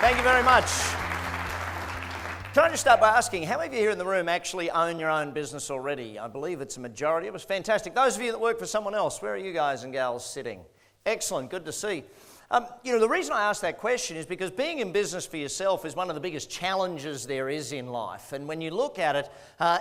Thank you very much. Can I just start by asking, how many of you here in the room actually own your own business already? I believe it's a majority. It was fantastic. Those of you that work for someone else, where are you guys and gals sitting? Excellent, good to see. The reason I ask that question is because being in business for yourself is one of the biggest challenges there is in life. And when you look at it,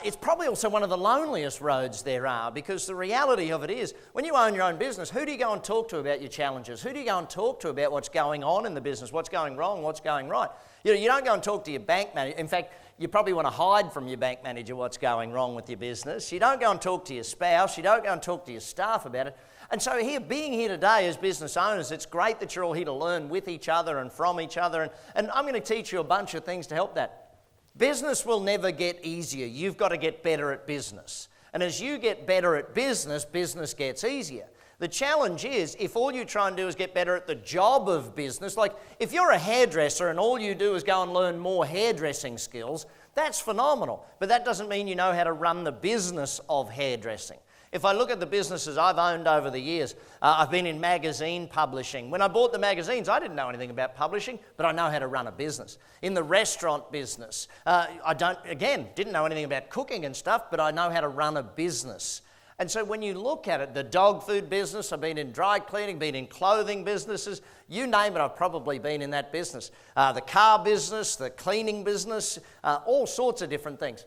it's probably also one of the loneliest roads there are, because the reality of it is, when you own your own business, who do you go and talk to about your challenges? Who do you go and talk to about what's going on in the business, what's going wrong, what's going right? You don't go and talk to your bank manager. In fact, you probably want to hide from your bank manager what's going wrong with your business. You don't go and talk to your spouse. You don't go and talk to your staff about it. And so being here today as business owners, it's great that you're all here to learn with each other and from each other. And I'm going to teach you a bunch of things to help that. Business will never get easier. You've got to get better at business. And as you get better at business, business gets easier. The challenge is, if all you try and do is get better at the job of business, like if you're a hairdresser and all you do is go and learn more hairdressing skills, that's phenomenal. But that doesn't mean you know how to run the business of hairdressing. If I look at the businesses I've owned over the years, I've been in magazine publishing. When I bought the magazines, I didn't know anything about publishing, but I know how to run a business. In the restaurant business, didn't know anything about cooking and stuff, but I know how to run a business. And so when you look at it, the dog food business, I've been in dry cleaning, been in clothing businesses, you name it, I've probably been in that business. The car business, the cleaning business, all sorts of different things.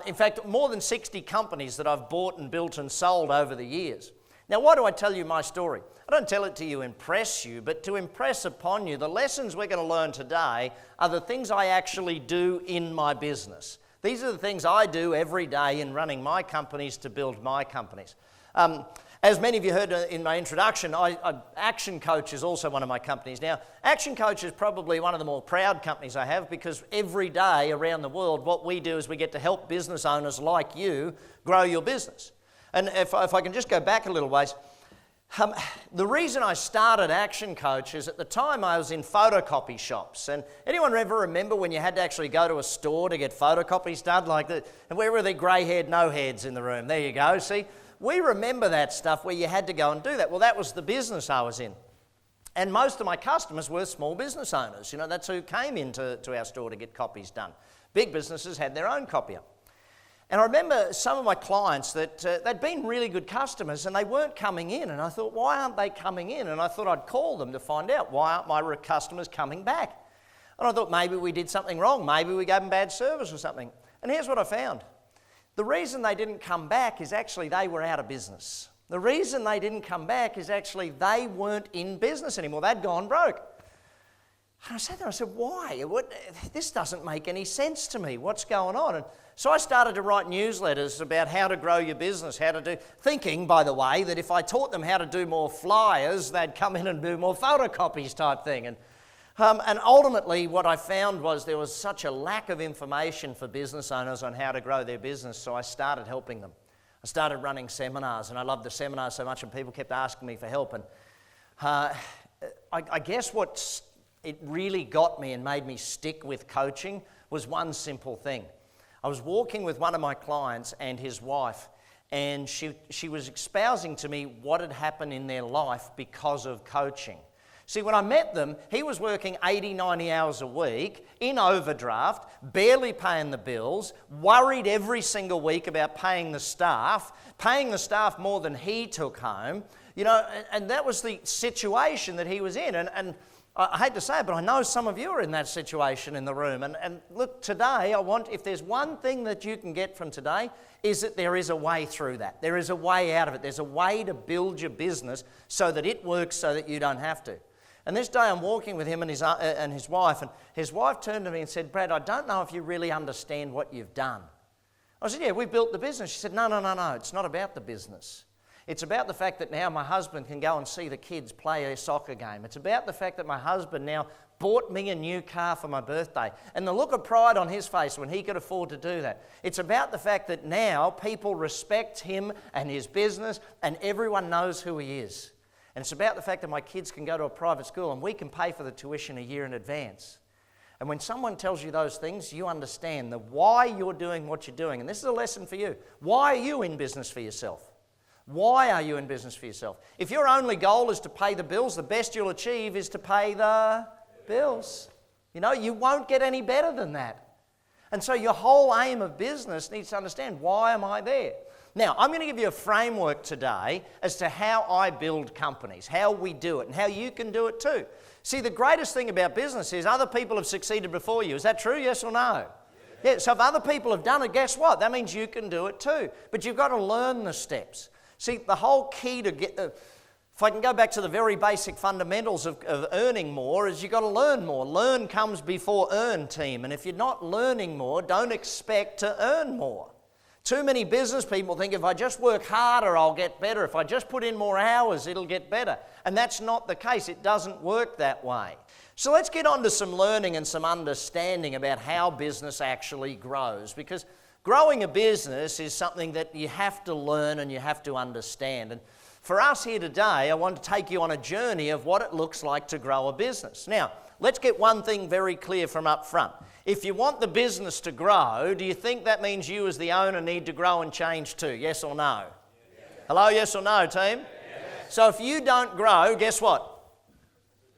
In fact, more than 60 companies that I've bought and built and sold over the years. Now, why do I tell you my story? I don't tell it to impress you, but to impress upon you the lessons we're going to learn today are the things I actually do in my business. These are the things I do every day in running my companies to build my companies. As many of you heard in my introduction, ActionCOACH is also one of my companies. Now, ActionCOACH is probably one of the more proud companies I have, because every day around the world, what we do is we get to help business owners like you grow your business. And if I can just go back a little ways, the reason I started ActionCOACH is at the time I was in photocopy shops. And anyone ever remember when you had to actually go to a store to get photocopies done? And where were the grey-haired no-heads in the room? There you go, see? We remember that stuff where you had to go and do that. Well, that was the business I was in. And most of my customers were small business owners. That's who came into our store to get copies done. Big businesses had their own copier. And I remember some of my clients that they'd been really good customers and they weren't coming in. And I thought, why aren't they coming in? And I thought I'd call them to find out, why aren't my customers coming back? And I thought maybe we did something wrong. Maybe we gave them bad service or something. And here's what I found. The reason they didn't come back is actually they were out of business. The reason they didn't come back is actually they weren't in business anymore. They'd gone broke. And I sat there and I said, why? This doesn't make any sense to me. What's going on? And so I started to write newsletters about how to grow your business, thinking, by the way, that if I taught them how to do more flyers, they'd come in and do more photocopies type thing. And ultimately, what I found was there was such a lack of information for business owners on how to grow their business, so I started helping them. I started running seminars, and I loved the seminars so much, and people kept asking me for help. And I guess it really got me and made me stick with coaching was one simple thing. I was walking with one of my clients and his wife, and she was espousing to me what had happened in their life because of coaching. See, when I met them, he was working 80, 90 hours a week, in overdraft, barely paying the bills, worried every single week about paying the staff more than he took home, and that was the situation that he was in. And I hate to say it, but I know some of you are in that situation in the room. And look, today, if there's one thing that you can get from today, is that there is a way through that. There is a way out of it. There's a way to build your business so that it works so that you don't have to. And this day I'm walking with him and his wife, and his wife turned to me and said, Brad, I don't know if you really understand what you've done. I said, yeah, we built the business. She said, no, it's not about the business. It's about the fact that now my husband can go and see the kids play a soccer game. It's about the fact that my husband now bought me a new car for my birthday. And the look of pride on his face when he could afford to do that. It's about the fact that now people respect him and his business and everyone knows who he is. And it's about the fact that my kids can go to a private school and we can pay for the tuition a year in advance. And when someone tells you those things, you understand the why you're doing what you're doing. And this is a lesson for you. Why are you in business for yourself? Why are you in business for yourself? If your only goal is to pay the bills, the best you'll achieve is to pay the bills. You know, you won't get any better than that. And so your whole aim of business needs to understand, why am I there? Now, I'm going to give you a framework today as to how I build companies, how we do it, and how you can do it too. See, the greatest thing about business is other people have succeeded before you. Is that true, yes or no? Yeah, so if other people have done it, guess what? That means you can do it too. But you've got to learn the steps. See, the whole key to get... if I can go back to the very basic fundamentals of earning more, is you've got to learn more. Learn comes before earn, team. And if you're not learning more, don't expect to earn more. Too many business people think if I just work harder, I'll get better. If I just put in more hours, it'll get better. And that's not the case. It doesn't work that way. So let's get on to some learning and some understanding about how business actually grows. Because growing a business is something that you have to learn and you have to understand. And for us here today, I want to take you on a journey of what it looks like to grow a business. Now, let's get one thing very clear from up front. If you want the business to grow, do you think that means you as the owner need to grow and change too? Yes or no? Yes. Hello, yes or no, team? Yes. So if you don't grow, guess what?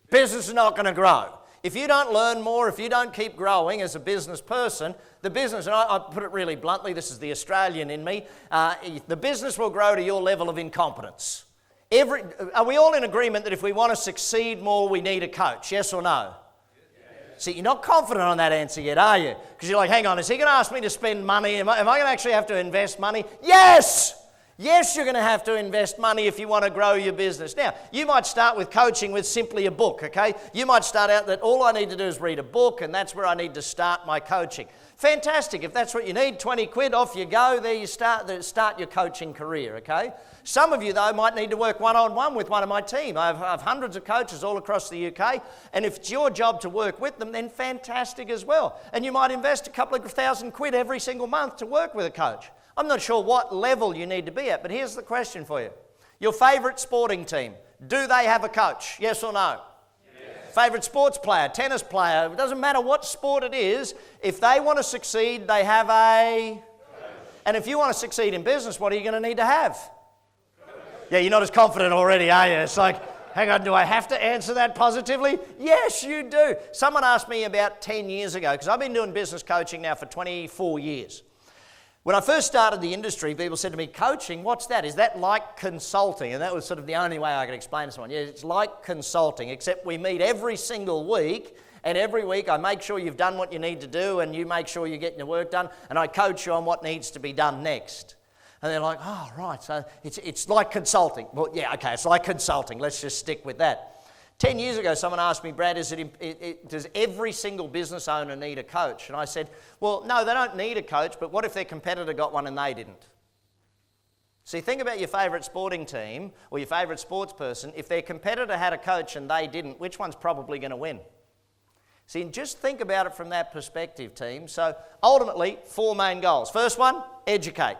Business is not going to grow. If you don't learn more, if you don't keep growing as a business person, the business, and I put it really bluntly, this is the Australian in me, the business will grow to your level of incompetence. Are we all in agreement that if we want to succeed more, we need a coach? Yes or no? See, you're not confident on that answer yet, are you? Because you're like, hang on, is he going to ask me to spend money? Am I going to actually have to invest money? Yes! Yes, you're going to have to invest money if you want to grow your business. Now, you might start with coaching with simply a book, okay? You might start out that all I need to do is read a book and that's where I need to start my coaching. Fantastic. If that's what you need, 20 quid, off you go. There you start your coaching career, okay? Some of you, though, might need to work one-on-one with one of my team. I have hundreds of coaches all across the UK, and if it's your job to work with them, then fantastic as well. And you might invest a couple of £1,000 every single month to work with a coach. I'm not sure what level you need to be at, but here's the question for you. Your favourite sporting team, do they have a coach? Yes or no? Yes. Favourite sports player, tennis player, it doesn't matter what sport it is, if they want to succeed, they have a coach. And if you want to succeed in business, what are you going to need to have? Coach. Yeah, you're not as confident already, are you? It's like, hang on, do I have to answer that positively? Yes, you do. Someone asked me about 10 years ago, because I've been doing business coaching now for 24 years. When I first started the industry, people said to me, coaching, what's that? Is that like consulting? And that was sort of the only way I could explain to someone. Yeah, it's like consulting, except we meet every single week, and every week I make sure you've done what you need to do, and you make sure you're getting your work done, and I coach you on what needs to be done next. And they're like, oh, right, so it's like consulting. Well, yeah, okay, it's like consulting. Let's just stick with that. 10 years ago, someone asked me, Brad, does every single business owner need a coach? And I said, well, no, they don't need a coach, but what if their competitor got one and they didn't? See, think about your favourite sporting team or your favourite sports person. If their competitor had a coach and they didn't, which one's probably going to win? See, just think about it from that perspective, team. So ultimately, 4 main goals. First one, educate.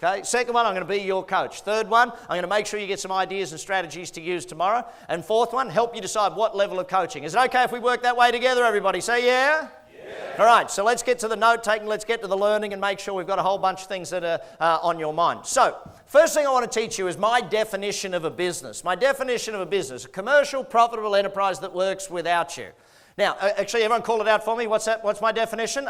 Okay. Second one, I'm going to be your coach. Third one, I'm going to make sure you get some ideas and strategies to use tomorrow. And fourth one, help you decide what level of coaching. Is it okay if we work that way together, everybody? Say yeah? Yeah. All right, so let's get to the note-taking, let's get to the learning and make sure we've got a whole bunch of things that are on your mind. So, first thing I want to teach you is my definition of a business. My definition of a business, a commercial, profitable enterprise that works without you. Now, actually, everyone call it out for me. What's that? What's my definition?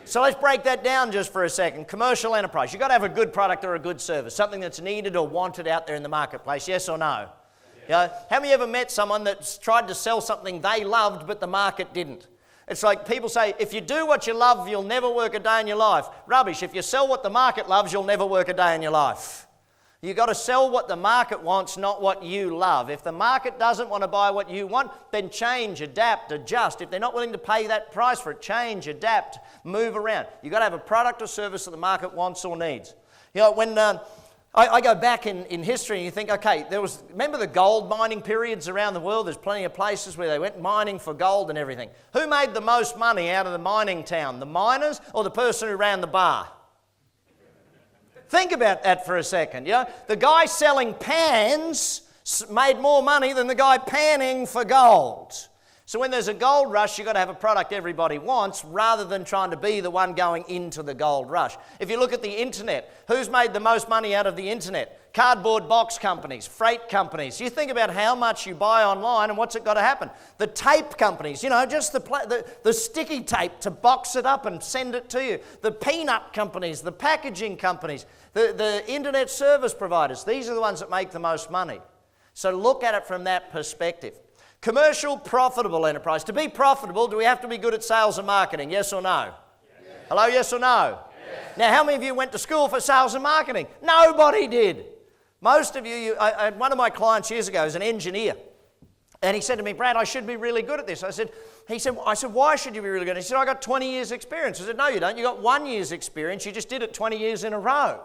So let's break that down just for a second. Commercial enterprise. You've got to have a good product or a good service, something that's needed or wanted out there in the marketplace, yes or no? Yeah. You know, have you ever met someone that's tried to sell something they loved but the market didn't? It's like people say, if you do what you love, you'll never work a day in your life. Rubbish. If you sell what the market loves, you'll never work a day in your life. You've got to sell what the market wants, not what you love. If the market doesn't want to buy what you want, then change, adapt, adjust. If they're not willing to pay that price for it, change, adapt, move around. You've got to have a product or service that the market wants or needs. You know, when I go back in history and you think, okay, remember the gold mining periods around the world? There's plenty of places where they went mining for gold and everything. Who made the most money out of the mining town? The miners or the person who ran the bar? Think about that for a second. You know, the guy selling pans made more money than the guy panning for gold. So when there's a gold rush, you've got to have a product everybody wants rather than trying to be the one going into the gold rush. If you look at the internet, who's made the most money out of the internet? cardboard box companies, freight companies. You think about how much you buy online and what's it got to happen. The tape companies, just the sticky tape to box it up and send it to you. The peanut companies, the packaging companies, the internet service providers. These are the ones that make the most money. So look at it from that perspective. Commercial, profitable enterprise. To be profitable, do we have to be good at sales and marketing? Yes or no? Yes. Hello, yes or no? Yes. Now, how many of you went to school for sales and marketing? Nobody did. Most of you, one of my clients years ago is an engineer. And he said to me, Brad, I should be really good at this. I said, why should you be really good? He said, I got 20 years experience. I said, no, you don't. You got 1 year's experience. You just did it 20 years in a row.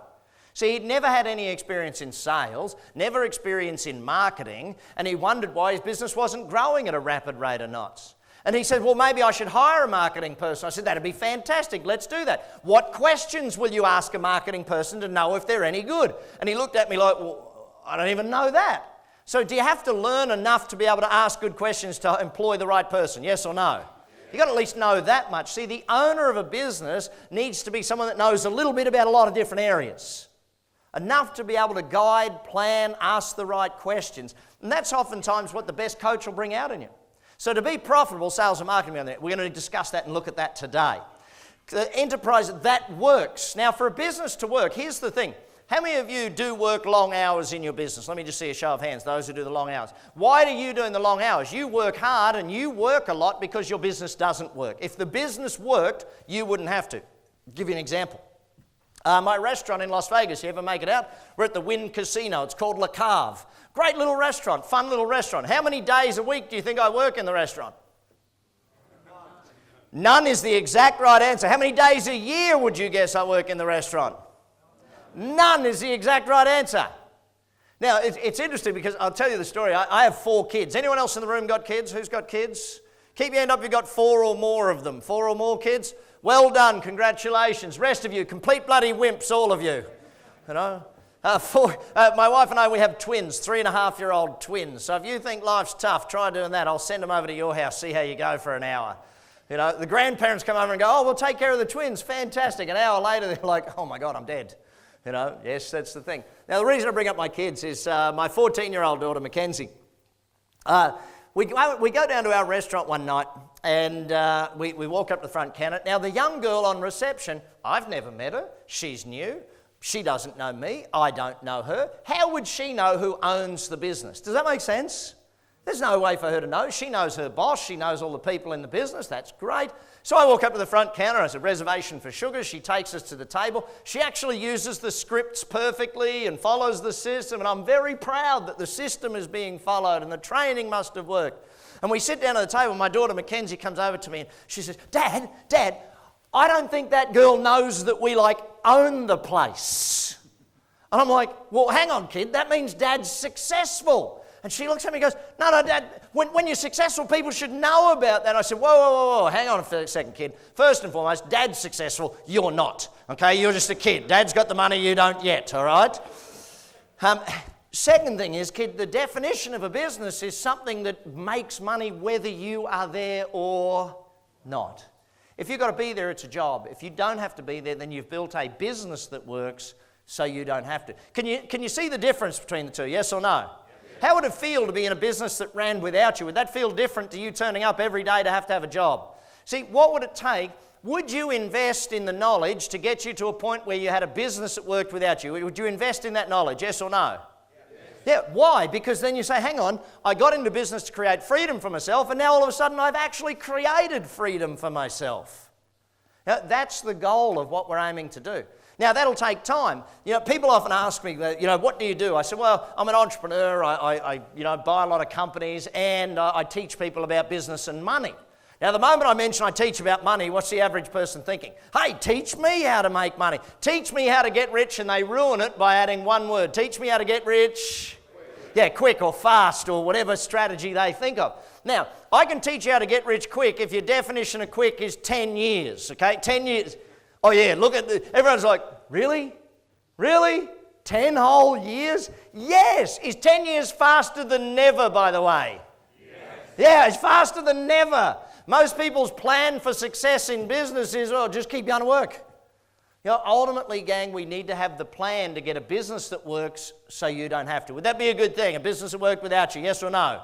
See, he'd never had any experience in sales, never experience in marketing, and he wondered why his business wasn't growing at a rapid rate of knots. And he said, well, maybe I should hire a marketing person. I said, that'd be fantastic. Let's do that. What questions will you ask a marketing person to know if they're any good? And he looked at me like, well, I don't even know that. So do you have to learn enough to be able to ask good questions to employ the right person? Yes or no? You've got to at least know that much. See, the owner of a business needs to be someone that knows a little bit about a lot of different areas. Enough to be able to guide, plan, ask the right questions. And that's oftentimes what the best coach will bring out in you. So to be profitable, sales and marketing, we're going to discuss that and look at that today. The enterprise, that works. Now for a business to work, here's the thing. How many of you do work long hours in your business? Let me just see a show of hands, those who do the long hours. Why are you doing the long hours? You work hard and you work a lot because your business doesn't work. If the business worked, you wouldn't have to. I'll give you an example. My restaurant in Las Vegas, you ever make it out? We're at the Wynn Casino. It's called Le Cave. Great little restaurant, fun little restaurant. How many days a week do you think I work in the restaurant? None is the exact right answer. How many days a year would you guess I work in the restaurant? None is the exact right answer. Now, it's interesting because I'll tell you the story. I have 4 kids. Anyone else in the room got kids? Who's got kids? Keep your hand up if you've got 4 or more of them. 4 or more kids? Well done, congratulations. Rest of you, complete bloody wimps, all of you. My wife and I, we have twins, 3.5-year-old twins. So if you think life's tough, try doing that. I'll send them over to your house, see how you go for an hour. The grandparents come over and go, oh, we'll take care of the twins, fantastic. An hour later, they're like, oh my God, I'm dead. Yes, that's the thing. Now, the reason I bring up my kids is my 14-year-old daughter, Mackenzie. We go down to our restaurant one night and we walk up to the front counter. Now, the young girl on reception, I've never met her. She's new. She doesn't know me. I don't know her. How would she know who owns the business? Does that make sense? There's no way for her to know. She knows her boss. She knows all the people in the business. That's great. So I walk up to the front counter. I said, reservation for sugar. She takes us to the table. She actually uses the scripts perfectly and follows the system. And I'm very proud that the system is being followed and the training must have worked. And we sit down at the table. My daughter Mackenzie comes over to me and she says, Dad, I don't think that girl knows that we own the place. And I'm like, well, hang on, kid. That means Dad's successful. And she looks at me and goes, no, Dad, when you're successful, people should know about that. I said, whoa, hang on a second, kid. First and foremost, Dad's successful, you're not, okay? You're just a kid. Dad's got the money, you don't yet, all right? Second thing is, kid, the definition of a business is something that makes money whether you are there or not. If you've got to be there, it's a job. If you don't have to be there, then you've built a business that works so you don't have to. Can you see the difference between the two, yes or no? How would it feel to be in a business that ran without you? Would that feel different to you turning up every day to have a job? See, what would it take? Would you invest in the knowledge to get you to a point where you had a business that worked without you? Would you invest in that knowledge, yes or no? Yeah, why? Because then you say, hang on, I got into business to create freedom for myself, and now all of a sudden I've actually created freedom for myself. Now, that's the goal of what we're aiming to do. Now, that'll take time. People often ask me, what do you do? I say, well, I'm an entrepreneur. I buy a lot of companies and I teach people about business and money. Now, the moment I mention I teach about money, what's the average person thinking? Hey, teach me how to make money. Teach me how to get rich, and they ruin it by adding one word. Teach me how to get rich. Yeah, quick or fast or whatever strategy they think of. Now, I can teach you how to get rich quick if your definition of quick is 10 years, okay? 10 years. Oh yeah, look at everyone's like, really? Really? 10 whole years? Yes! Is 10 years faster than never, by the way? Yes. Yeah, it's faster than never. Most people's plan for success in business is, just keep going to work. Ultimately, gang, we need to have the plan to get a business that works so you don't have to. Would that be a good thing? A business that worked without you, yes or no?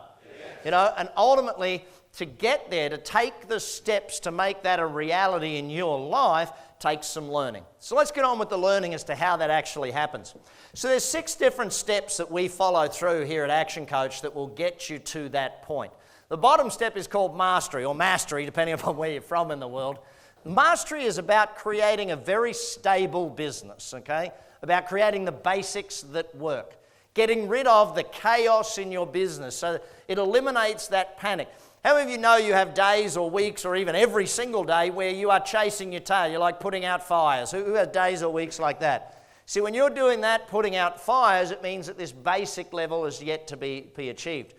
Yes. And ultimately, to get there, to take the steps to make that a reality in your life, takes some learning. So let's get on with the learning as to how that actually happens. So there's 6 different steps that we follow through here at Action Coach that will get you to that point. The bottom step is called mastery, or mastery, depending upon where you're from in the world. Mastery is about creating a very stable business, okay? About creating the basics that work. Getting rid of the chaos in your business so that it eliminates that panic. How many of you know you have days or weeks or even every single day where you are chasing your tail? You're like putting out fires. Who has days or weeks like that? See, when you're doing that, putting out fires, it means that this basic level is yet to be achieved.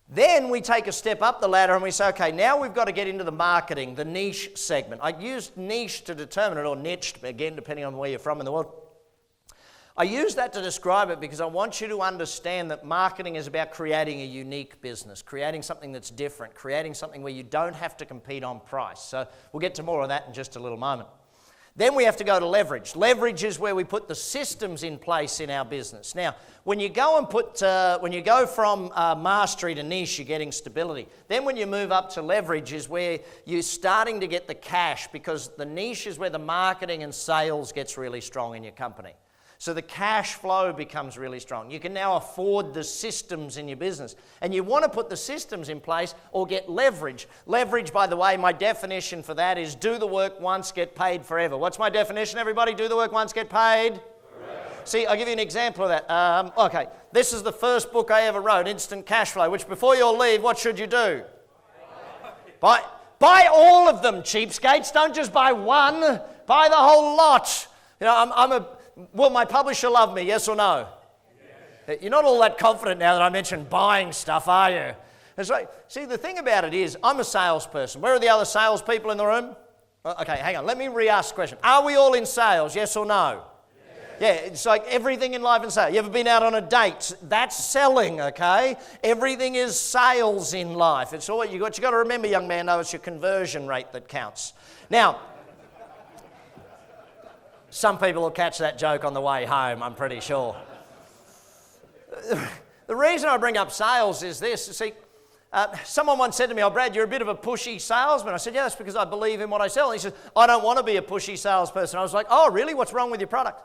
Then we take a step up the ladder and we say, okay, now we've got to get into the marketing, the niche segment. I used niche to determine it, or niche, again, depending on where you're from in the world. I use that to describe it because I want you to understand that marketing is about creating a unique business, creating something that's different, creating something where you don't have to compete on price. So we'll get to more of that in just a little moment. Then we have to go to leverage. Leverage is where we put the systems in place in our business. Now, when you go from mastery to niche, you're getting stability. Then when you move up to leverage is where you're starting to get the cash, because the niche is where the marketing and sales gets really strong in your company. So the cash flow becomes really strong. You can now afford the systems in your business. And you want to put the systems in place or get leverage. Leverage, by the way, my definition for that is do the work once, get paid forever. What's my definition, everybody? Do the work once, get paid? Forever. See, I'll give you an example of that. Okay, this is the first book I ever wrote, Instant Cash Flow, which before you all leave, what should you do? Buy all of them, cheapskates. Don't just buy one. Buy the whole lot. Will my publisher love me, yes or no? Yes. You're not all that confident now that I mentioned buying stuff, are you? That's right. See, the thing about it is, I'm a salesperson. Where are the other salespeople in the room? Okay, hang on. Let me re-ask the question. Are we all in sales, yes or no? Yes. Yeah, it's like everything in life is sales. You ever been out on a date? That's selling, okay? Everything is sales in life. It's all what you got to remember, young man, though, it's your conversion rate that counts. Now, some people will catch that joke on the way home, I'm pretty sure. The reason I bring up sales is this. See, someone once said to me, "Oh, Brad, you're a bit of a pushy salesman." I said, "Yeah, that's because I believe in what I sell." And he said, "I don't want to be a pushy salesperson." I was like, "Oh, really? What's wrong with your product?"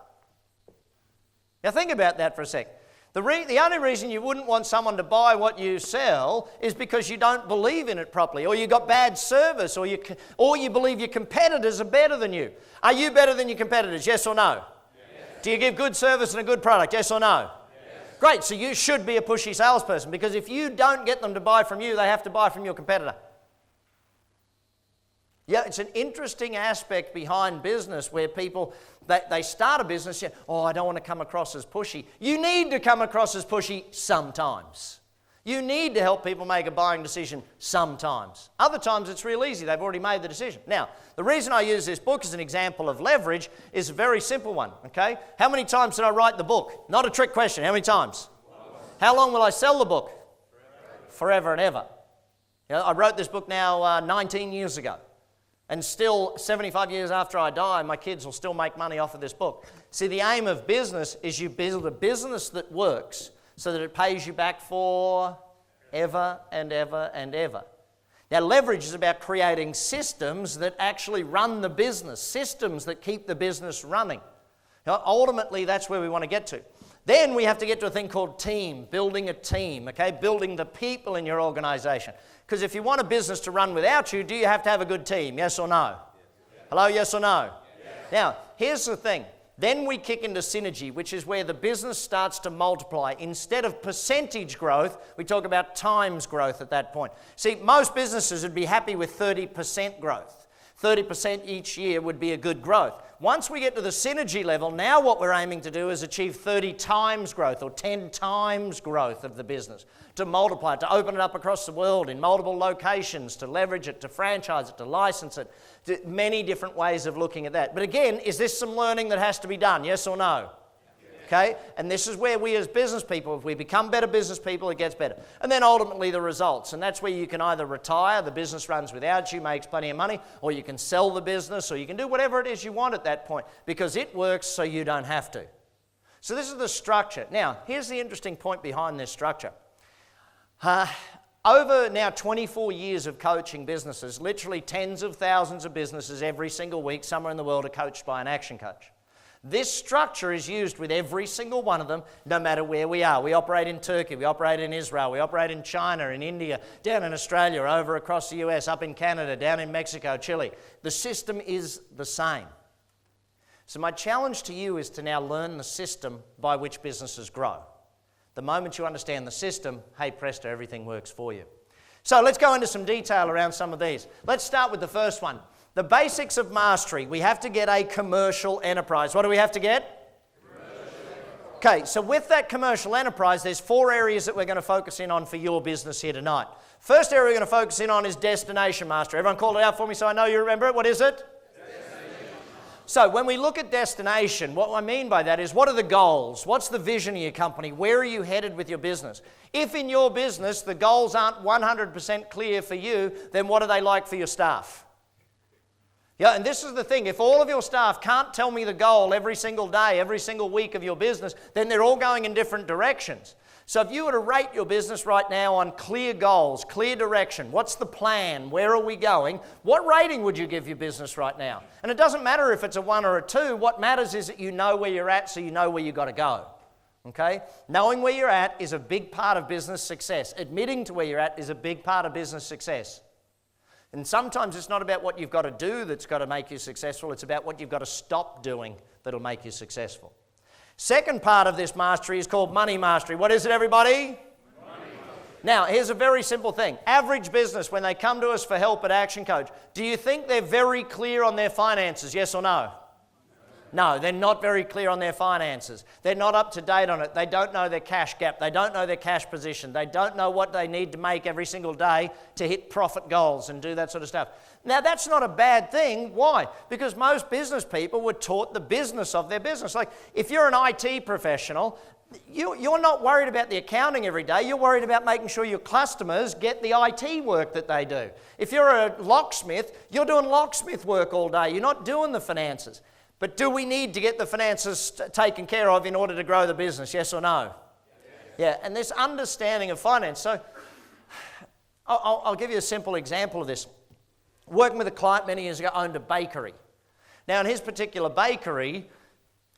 Now think about that for a sec. The only reason you wouldn't want someone to buy what you sell is because you don't believe in it properly, or you got bad service, or you believe your competitors are better than you. Are you better than your competitors, yes or no? Yes. Do you give good service and a good product, yes or no? Yes. Great, so you should be a pushy salesperson, because if you don't get them to buy from you, they have to buy from your competitor. Yeah, it's an interesting aspect behind business where people, they start a business, "Oh, I don't want to come across as pushy." You need to come across as pushy sometimes. You need to help people make a buying decision sometimes. Other times it's real easy. They've already made the decision. Now, the reason I use this book as an example of leverage is a very simple one, okay? How many times did I write the book? Not a trick question. How many times? How long will I sell the book? Forever and ever. I wrote this book now 19 years ago. And still, 75 years after I die, my kids will still make money off of this book. See, the aim of business is you build a business that works so that it pays you back for ever and ever and ever. Now, leverage is about creating systems that actually run the business, systems that keep the business running. Now, ultimately, that's where we want to get to. Then we have to get to a thing called team, building a team, okay? Building the people in your organization. Because if you want a business to run without you, do you have to have a good team? Yes or no? Yes. Hello, yes or no? Yes. Now, here's the thing. Then we kick into synergy, which is where the business starts to multiply. Instead of percentage growth, we talk about times growth at that point. See, most businesses would be happy with 30% growth. 30% each year would be a good growth. Once we get to the synergy level, now what we're aiming to do is achieve 30 times growth or 10 times growth of the business, to multiply it, to open it up across the world in multiple locations, to leverage it, to franchise it, to license it, to many different ways of looking at that. But again, is this some learning that has to be done, yes or no? Yes. Okay? And this is where we as business people, if we become better business people, it gets better. And then ultimately the results. And that's where you can either retire, the business runs without you, makes plenty of money, or you can sell the business, or you can do whatever it is you want at that point, because it works so you don't have to. So this is the structure. Now, here's the interesting point behind this structure. Over now 24 years of coaching businesses, literally tens of thousands of businesses every single week, somewhere in the world are coached by an action coach. This structure is used with every single one of them, no matter where we are. We operate in Turkey, we operate in Israel, we operate in China, in India, down in Australia, over across the US, up in Canada, down in Mexico, Chile. The system is the same. So my challenge to you is to now learn the system by which businesses grow. The moment you understand the system, hey presto, everything works for you. So let's go into some detail around some of these. Let's start with the first one. The basics of mastery. We have to get a commercial enterprise. What do we have to get? Okay, so with that commercial enterprise, there's 4 areas that we're going to focus in on for your business here tonight. First area we're going to focus in on is destination mastery. Everyone call it out for me so I know you remember it. What is it? So when we look at destination, what I mean by that is, what are the goals? What's the vision of your company? Where are you headed with your business? If in your business the goals aren't 100% clear for you, then what are they like for your staff? Yeah, and this is the thing. If all of your staff can't tell me the goal every single day, every single week of your business, then they're all going in different directions. So if you were to rate your business right now on clear goals, clear direction, what's the plan, where are we going, what rating would you give your business right now? And it doesn't matter if it's a 1 or a 2. What matters is that you know where you're at, so you know where you've got to go. Okay? Knowing where you're at is a big part of business success. Admitting to where you're at is a big part of business success. And sometimes it's not about what you've got to do that's got to make you successful. It's about what you've got to stop doing that'll make you successful. Second part of this mastery is called money mastery. What is it, everybody? Now, here's a very simple thing. Average business, when they come to us for help at Action Coach, do you think they're very clear on their finances, yes or no? No, they're not very clear on their finances. They're not up to date on it. They don't know their cash gap. They don't know their cash position. They don't know what they need to make every single day to hit profit goals and do that sort of stuff. Now, that's not a bad thing. Why? Because most business people were taught the business of their business. Like, if you're an IT professional, you're not worried about the accounting every day. You're worried about making sure your customers get the IT work that they do. If you're a locksmith, you're doing locksmith work all day. You're not doing the finances. But do we need to get the finances taken care of in order to grow the business, yes or no? Yeah, and this understanding of finance. So I'll give you a simple example of this. Working with a client many years ago, owned a bakery. Now in his particular bakery,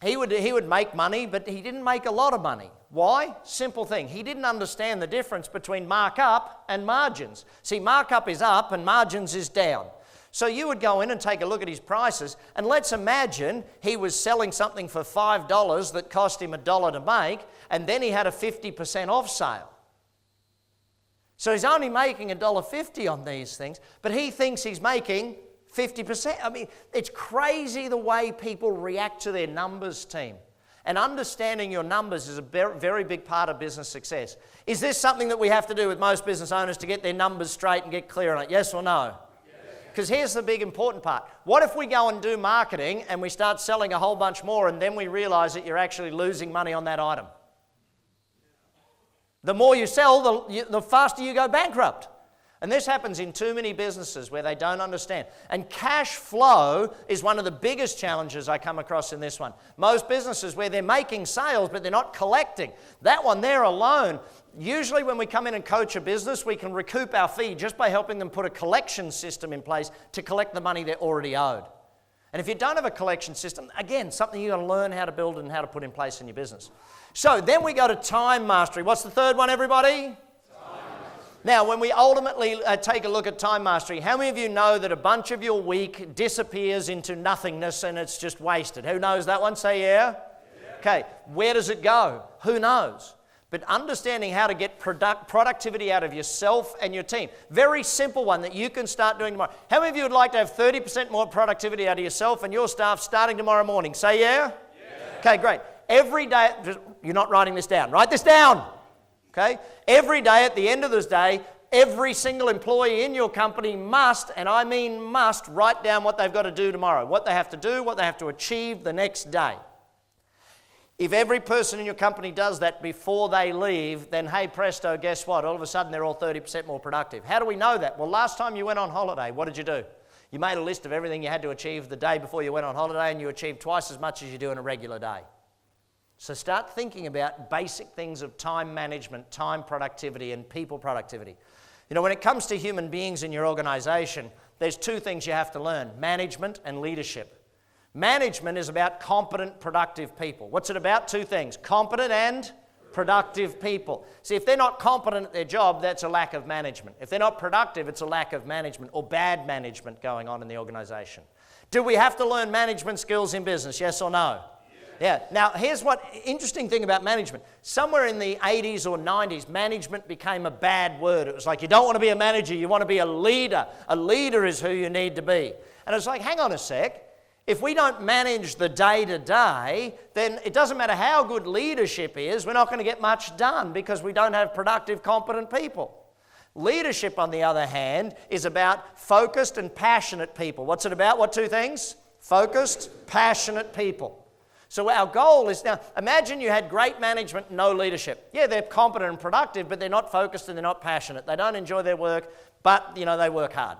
he would make money, but he didn't make a lot of money. Why? Simple thing. He didn't understand the difference between markup and margins. See, markup is up and margins is down. So you would go in and take a look at his prices, and let's imagine he was selling something for $5 that cost him $1 to make, and then he had a 50% off sale. So he's only making $1.50 on these things, but he thinks he's making 50%. I mean, it's crazy the way people react to their numbers, team. And understanding your numbers is a very big part of business success. Is this something that we have to do with most business owners to get their numbers straight and get clear on it? Yes or no? Because here's the big important part. What if we go and do marketing and we start selling a whole bunch more and then we realize that you're actually losing money on that item? The more you sell, the faster you go bankrupt. And this happens in too many businesses where they don't understand. And cash flow is one of the biggest challenges I come across in this one. Most businesses where they're making sales but they're not collecting. That one there alone, usually when we come in and coach a business, we can recoup our fee just by helping them put a collection system in place to collect the money they're already owed. And if you don't have a collection system, again, something you've got to learn how to build and how to put in place in your business. So then we go to time mastery. What's the third one, everybody? Now, when we ultimately take a look at time mastery, how many of you know that a bunch of your week disappears into nothingness and it's just wasted? Who knows that one? Say yeah. Okay, where does it go? Who knows? But understanding how to get productivity out of yourself and your team. Very simple one that you can start doing tomorrow. How many of you would like to have 30% more productivity out of yourself and your staff starting tomorrow morning? Say yeah. Okay, great. Every day, you're not writing this down. Write this down. Okay? Every day at the end of this day, every single employee in your company must, and I mean must, write down what they've got to do tomorrow, what they have to do, what they have to achieve the next day. If every person in your company does that before they leave, then hey presto, guess what? All of a sudden they're all 30% more productive. How do we know that? Well, last time you went on holiday, what did you do? You made a list of everything you had to achieve the day before you went on holiday, and you achieved twice as much as you do in a regular day. So start thinking about basic things of time management, time productivity, and people productivity. You know, when it comes to human beings in your organization, there's two things you have to learn: management and leadership. Management is about competent, productive people. What's it about? Two things: competent and productive people. See, if they're not competent at their job, that's a lack of management. If they're not productive, it's a lack of management or bad management going on in the organization. Do we have to learn management skills in business? Yes or no? Yeah. Now, here's what interesting thing about management. Somewhere in the 80s or 90s, management became a bad word. It was like, you don't want to be a manager, you want to be a leader. A leader is who you need to be. And it's like, hang on a sec. If we don't manage the day-to-day, then it doesn't matter how good leadership is, we're not going to get much done because we don't have productive, competent people. Leadership, on the other hand, is about focused and passionate people. What's it about? What two things? Focused, passionate people. So our goal is, now imagine you had great management, no leadership. Yeah, they're competent and productive, but they're not focused and they're not passionate. They don't enjoy their work, but they work hard.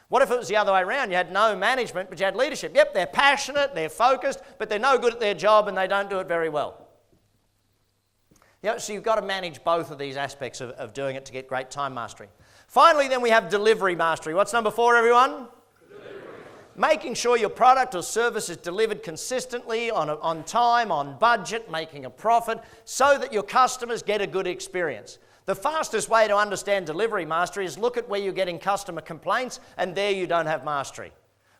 What if it was the other way around? You had no management, but you had leadership. Yep, they're passionate, they're focused, but they're no good at their job and they don't do it very well. So you've got to manage both of these aspects of doing it to get great time mastery. Finally, then we have delivery mastery. What's number 4, everyone? Making sure your product or service is delivered consistently, on time, on budget, making a profit, so that your customers get a good experience. The fastest way to understand delivery mastery is look at where you're getting customer complaints, and there you don't have mastery.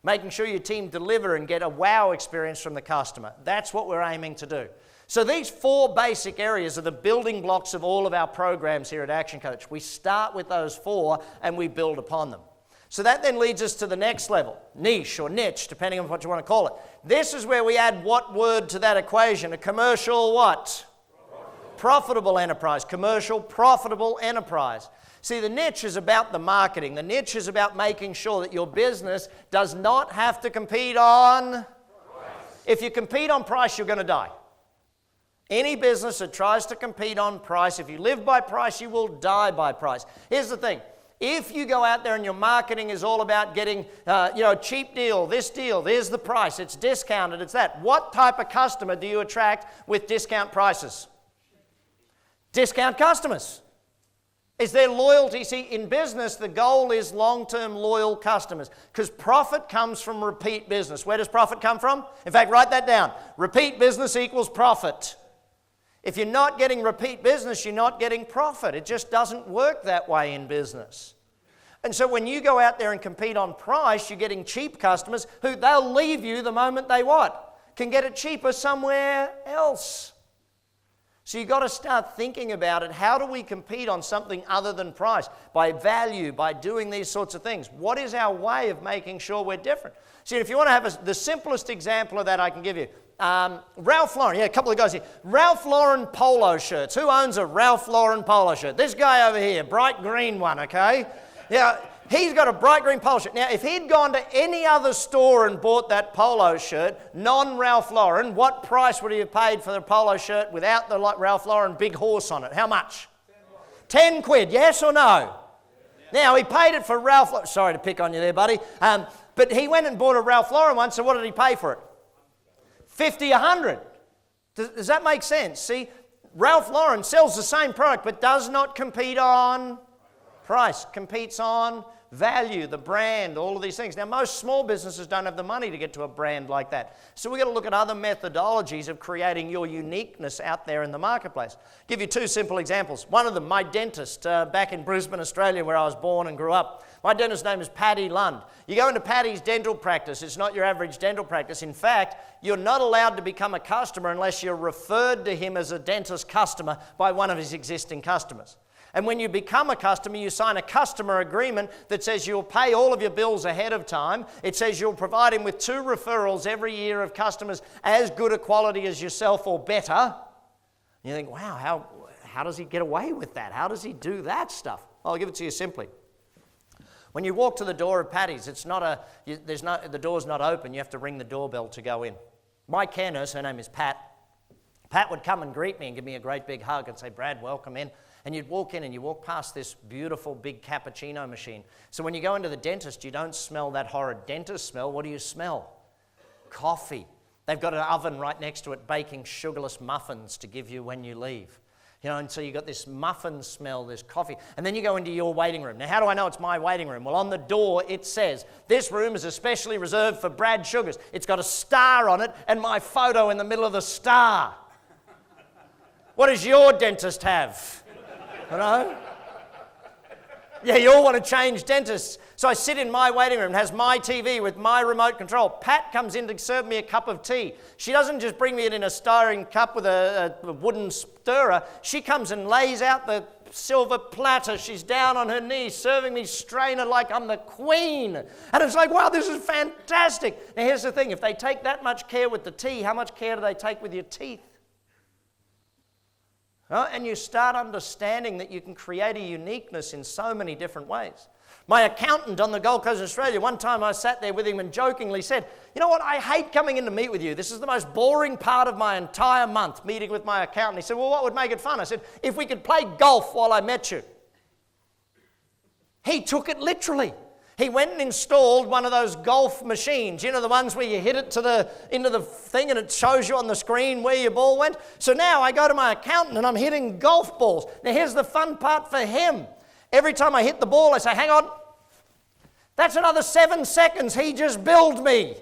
Making sure your team deliver and get a wow experience from the customer. That's what we're aiming to do. So these 4 basic areas are the building blocks of all of our programs here at ActionCOACH. We start with those 4 and we build upon them. So that then leads us to the next level, niche or niche, depending on what you want to call it. This is where we add what word to that equation? A commercial what? Profitable enterprise. Commercial, profitable enterprise. See, the niche is about the marketing. The niche is about making sure that your business does not have to compete on price. If you compete on price, you're going to die. Any business that tries to compete on price, if you live by price, you will die by price. Here's the thing. If you go out there and your marketing is all about getting, cheap deal, there's the price, it's discounted, it's that. What type of customer do you attract with discount prices? Discount customers. Is there loyalty? See, in business, the goal is long-term loyal customers because profit comes from repeat business. Where does profit come from? In fact, write that down. Repeat business equals profit. If you're not getting repeat business, you're not getting profit. It just doesn't work that way in business. And so when you go out there and compete on price, you're getting cheap customers who they'll leave you the moment they what? Can get it cheaper somewhere else. So you've got to start thinking about it. How do we compete on something other than price? By value, by doing these sorts of things. What is our way of making sure we're different? See, if you want to have the simplest example of that I can give you, Ralph Lauren, a couple of guys here. Ralph Lauren polo shirts. Who owns a Ralph Lauren polo shirt? This guy over here, bright green one, okay? Yeah, he's got a bright green polo shirt. Now, if he'd gone to any other store and bought that polo shirt, non-Ralph Lauren, what price would he have paid for the polo shirt without the Ralph Lauren big horse on it? How much? 10 quid, yes or no? Now, he paid it for Ralph Lauren. Sorry to pick on you there, buddy. But he went and bought a Ralph Lauren one, so what did he pay for it? 50, 100. Does that make sense? See, Ralph Lauren sells the same product but does not compete on price, competes on value, the brand, all of these things. Now, most small businesses don't have the money to get to a brand like that. So we've got to look at other methodologies of creating your uniqueness out there in the marketplace. Give you 2 simple examples. One of them, my dentist back in Brisbane, Australia, where I was born and grew up. My dentist's name is Paddy Lund. You go into Paddy's dental practice, it's not your average dental practice. In fact, you're not allowed to become a customer unless you're referred to him as a dentist customer by one of his existing customers. And when you become a customer, you sign a customer agreement that says you'll pay all of your bills ahead of time. It says you'll provide him with 2 referrals every year of customers as good a quality as yourself or better. And you think, wow, how does he get away with that? How does he do that stuff? Well, I'll give it to you simply. When you walk to the door of Paddy's, the door's not open. You have to ring the doorbell to go in. My care nurse, her name is Pat, Pat would come and greet me and give me a great big hug and say, Brad, welcome in. And you'd walk in and you walk past this beautiful big cappuccino machine. So when you go into the dentist, you don't smell that horrid dentist smell. What do you smell? Coffee. They've got an oven right next to it baking sugarless muffins to give you when you leave. You know, and so you've got this muffin smell, this coffee. And then you go into your waiting room. Now, how do I know it's my waiting room? Well, on the door it says, this room is especially reserved for Brad Sugars. It's got a star on it and my photo in the middle of the star. What does your dentist have? You know? Yeah, you all want to change dentists. So I sit in my waiting room, it has my TV with my remote control. Pat comes in to serve me a cup of tea. She doesn't just bring me it in a styrene cup with a wooden stirrer. She comes and lays out the silver platter. She's down on her knees, serving me strainer like I'm the queen. And it's like, wow, this is fantastic. Now here's the thing, if they take that much care with the tea, how much care do they take with your teeth? And you start understanding that you can create a uniqueness in so many different ways. My accountant on the Gold Coast, Australia, one time I sat there with him and jokingly said, you know what, I hate coming in to meet with you. This is the most boring part of my entire month, meeting with my accountant. He said, well, what would make it fun? I said, if we could play golf while I met you. He took it literally. He went and installed one of those golf machines, you know, the ones where you hit it into the thing and it shows you on the screen where your ball went. So now I go to my accountant and I'm hitting golf balls. Now here's the fun part for him. Every time I hit the ball, I say, hang on, that's another 7 seconds. He just billed me.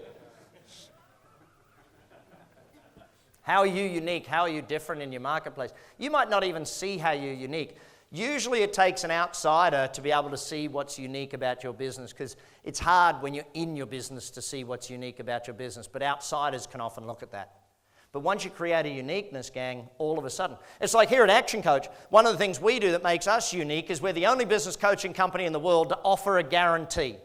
How are you unique? How are you different in your marketplace? You might not even see how you're unique. Usually it takes an outsider to be able to see what's unique about your business, because it's hard when you're in your business to see what's unique about your business, but outsiders can often look at that. But once you create a uniqueness, gang, all of a sudden. It's like here at Action Coach, one of the things we do that makes us unique is we're the only business coaching company in the world to offer a guarantee.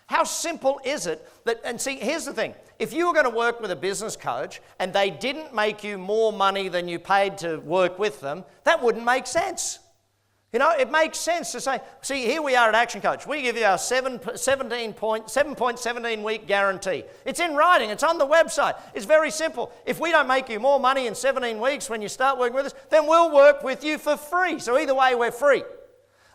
How simple is it that, and see, here's the thing. If you were going to work with a business coach and they didn't make you more money than you paid to work with them, that wouldn't make sense. You know, it makes sense to say, see, here we are at Action Coach. We give you our 7.17 week guarantee. It's in writing. It's on the website. It's very simple. If we don't make you more money in 17 weeks when you start working with us, then we'll work with you for free. So either way, we're free.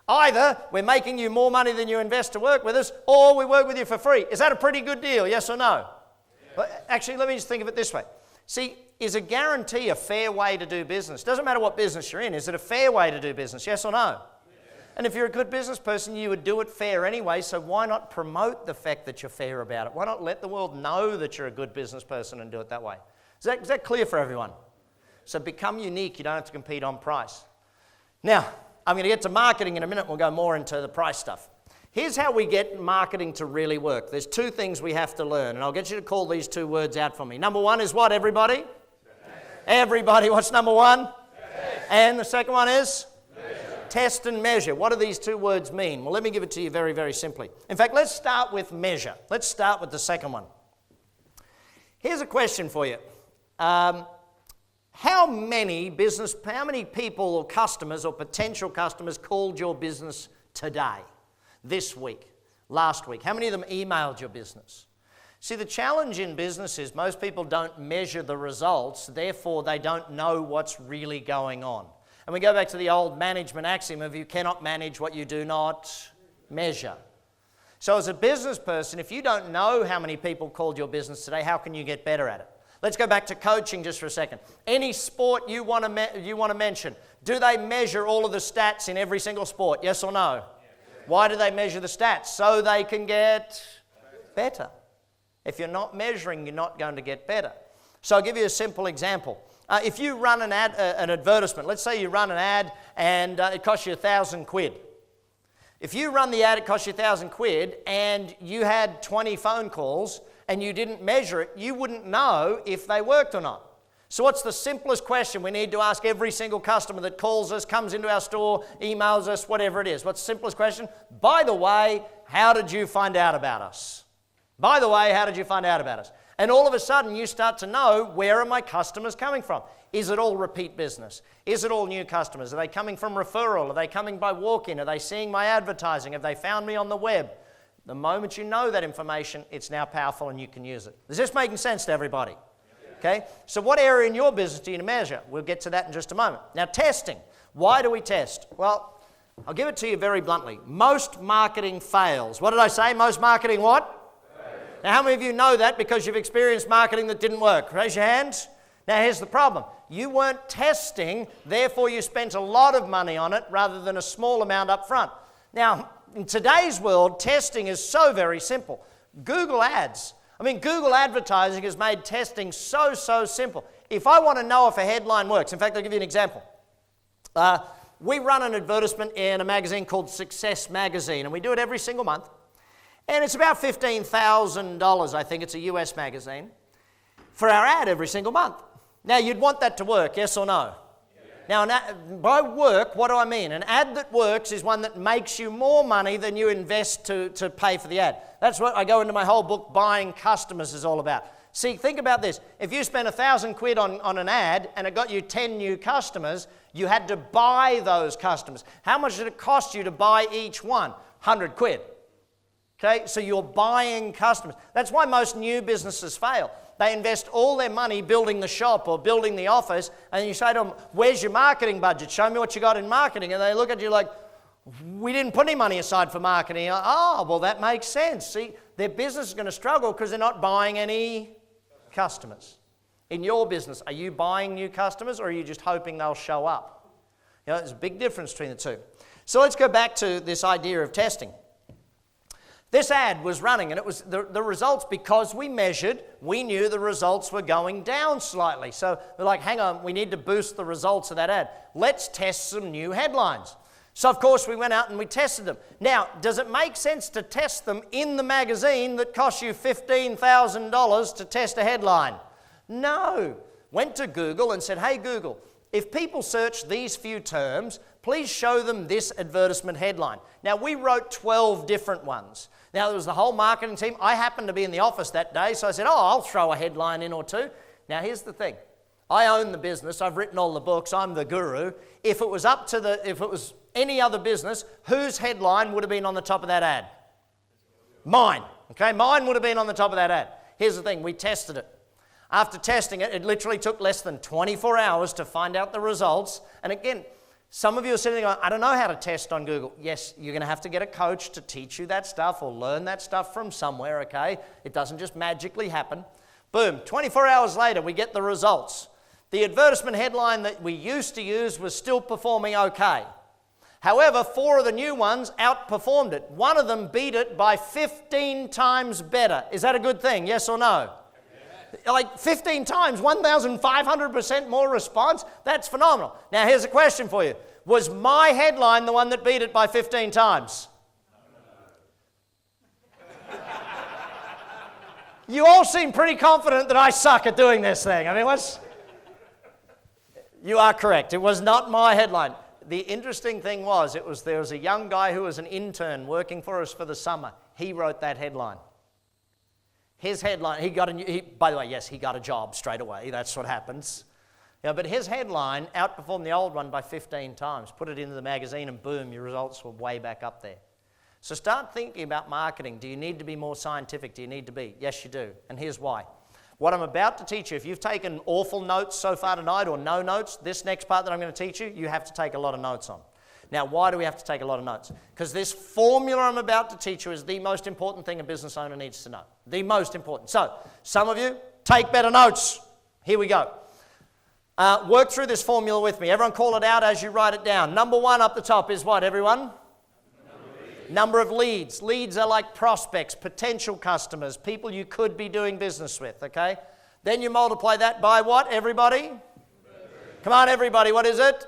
Either we're making you more money than you invest to work with us, or we work with you for free. Is that a pretty good deal, yes or no? Yeah. Well, actually, let me just think of it this way. See, is a guarantee a fair way to do business? Doesn't matter what business you're in. Is it a fair way to do business? Yes or no? Yes. And if you're a good business person, you would do it fair anyway, so why not promote the fact that you're fair about it? Why not let the world know that you're a good business person and do it that way? Is that clear for everyone? So become unique. You don't have to compete on price. Now, I'm going to get to marketing in a minute. We'll go more into the price stuff. Here's how we get marketing to really work. There's two things we have to learn, and I'll get you to call these two words out for me. Number one is what, everybody? Everybody, what's number one? Test. And the second one is? Measure. Test and measure. What do these two words mean? Well, let me give it to you very, very simply. In fact, let's start with measure. Let's start with the second one. Here's a question for you. How many people or customers or potential customers called your business today, this week, last week? How many of them emailed your business? See, the challenge in business is most people don't measure the results, therefore they don't know what's really going on. And we go back to the old management axiom of you cannot manage what you do not measure. So as a business person, if you don't know how many people called your business today, how can you get better at it? Let's go back to coaching just for a second. Any sport you want to mention, do they measure all of the stats in every single sport? Yes or no? Why do they measure the stats? So they can get better. If you're not measuring, you're not going to get better. So I'll give you a simple example. If you run an advertisement, let's say you run an ad and it costs you £1,000. If you run the ad, it costs you £1,000 and you had 20 phone calls and you didn't measure it, you wouldn't know if they worked or not. So what's the simplest question we need to ask every single customer that calls us, comes into our store, emails us, whatever it is? What's the simplest question? By the way, how did you find out about us? By the way, how did you find out about us? And all of a sudden you start to know, where are my customers coming from? Is it all repeat business? Is it all new customers? Are they coming from referral? Are they coming by walk-in? Are they seeing my advertising? Have they found me on the web? The moment you know that information, it's now powerful and you can use it. Is this making sense to everybody? Okay? So what area in your business do you measure? We'll get to that in just a moment. Now, testing. Why do we test? Well, I'll give it to you very bluntly. Most marketing fails. What did I say? Most marketing what? Fails. Now, how many of you know that because you've experienced marketing that didn't work? Raise your hands. Now, here's the problem. You weren't testing, therefore you spent a lot of money on it rather than a small amount up front. Now, in today's world, testing is so very simple. Google Ads. Google advertising has made testing so simple. If I want to know if a headline works, in fact, I'll give you an example. We run an advertisement in a magazine called Success Magazine, and we do it every single month. And it's about $15,000, I think. It's a US magazine, for our ad every single month. Now, you'd want that to work, yes or no? Now, by work, what do I mean? An ad that works is one that makes you more money than you invest to pay for the ad. That's what I go into my whole book, Buying Customers, is all about. See, think about this. If you spent £1,000 on an ad and it got you 10 new customers, you had to buy those customers. How much did it cost you to buy each one? £100. Okay, so you're buying customers. That's why most new businesses fail. They invest all their money building the shop or building the office, and you say to them, where's your marketing budget? Show me what you got in marketing. And they look at you like, we didn't put any money aside for marketing. Oh, well, that makes sense. See, their business is going to struggle because they're not buying any customers. In your business, are you buying new customers or are you just hoping they'll show up? There's a big difference between the two. So let's go back to this idea of testing. This ad was running, and it was the results, because we measured, we knew the results were going down slightly. So we're like, hang on, we need to boost the results of that ad. Let's test some new headlines. So, of course, we went out and we tested them. Now, does it make sense to test them in the magazine that costs you $15,000 to test a headline? No. Went to Google and said, hey, Google, if people search these few terms, please show them this advertisement headline. Now, we wrote 12 different ones. Now, there was the whole marketing team. I happened to be in the office that day, so I said, I'll throw a headline in or two. Now, here's the thing. I own the business. I've written all the books. I'm the guru. If it was any other business, whose headline would have been on the top of that ad? Mine. Okay, mine would have been on the top of that ad. Here's the thing. We tested it. After testing it, it literally took less than 24 hours to find out the results. And again, some of you are sitting there going, I don't know how to test on Google. Yes, you're going to have to get a coach to teach you that stuff or learn that stuff from somewhere, okay? It doesn't just magically happen. Boom, 24 hours later, we get the results. The advertisement headline that we used to use was still performing okay. However, 4 of the new ones outperformed it. One of them beat it by 15 times better. Is that a good thing, yes or no? Like 15 times, 1,500% more response. That's phenomenal. Now, here's a question for you. Was my headline the one that beat it by 15 times? You all seem pretty confident that I suck at doing this thing. You are correct. It was not my headline. The interesting thing was, there was a young guy who was an intern working for us for the summer. He wrote that headline. His headline, by the way, yes, he got a job straight away. That's what happens. But his headline outperformed the old one by 15 times. Put it into the magazine and boom, your results were way back up there. So start thinking about marketing. Do you need to be more scientific? Do you need to be? Yes, you do. And here's why. What I'm about to teach you, if you've taken awful notes so far tonight or no notes, this next part that I'm going to teach you, you have to take a lot of notes on. Now, why do we have to take a lot of notes? Because this formula I'm about to teach you is the most important thing a business owner needs to know. The most important. So, some of you, take better notes. Here we go. Work through this formula with me. Everyone call it out as you write it down. Number 1 up the top is what, everyone? Number of leads. Leads are like prospects, potential customers, people you could be doing business with, okay? Then you multiply that by what, everybody? Come on, everybody, what is it?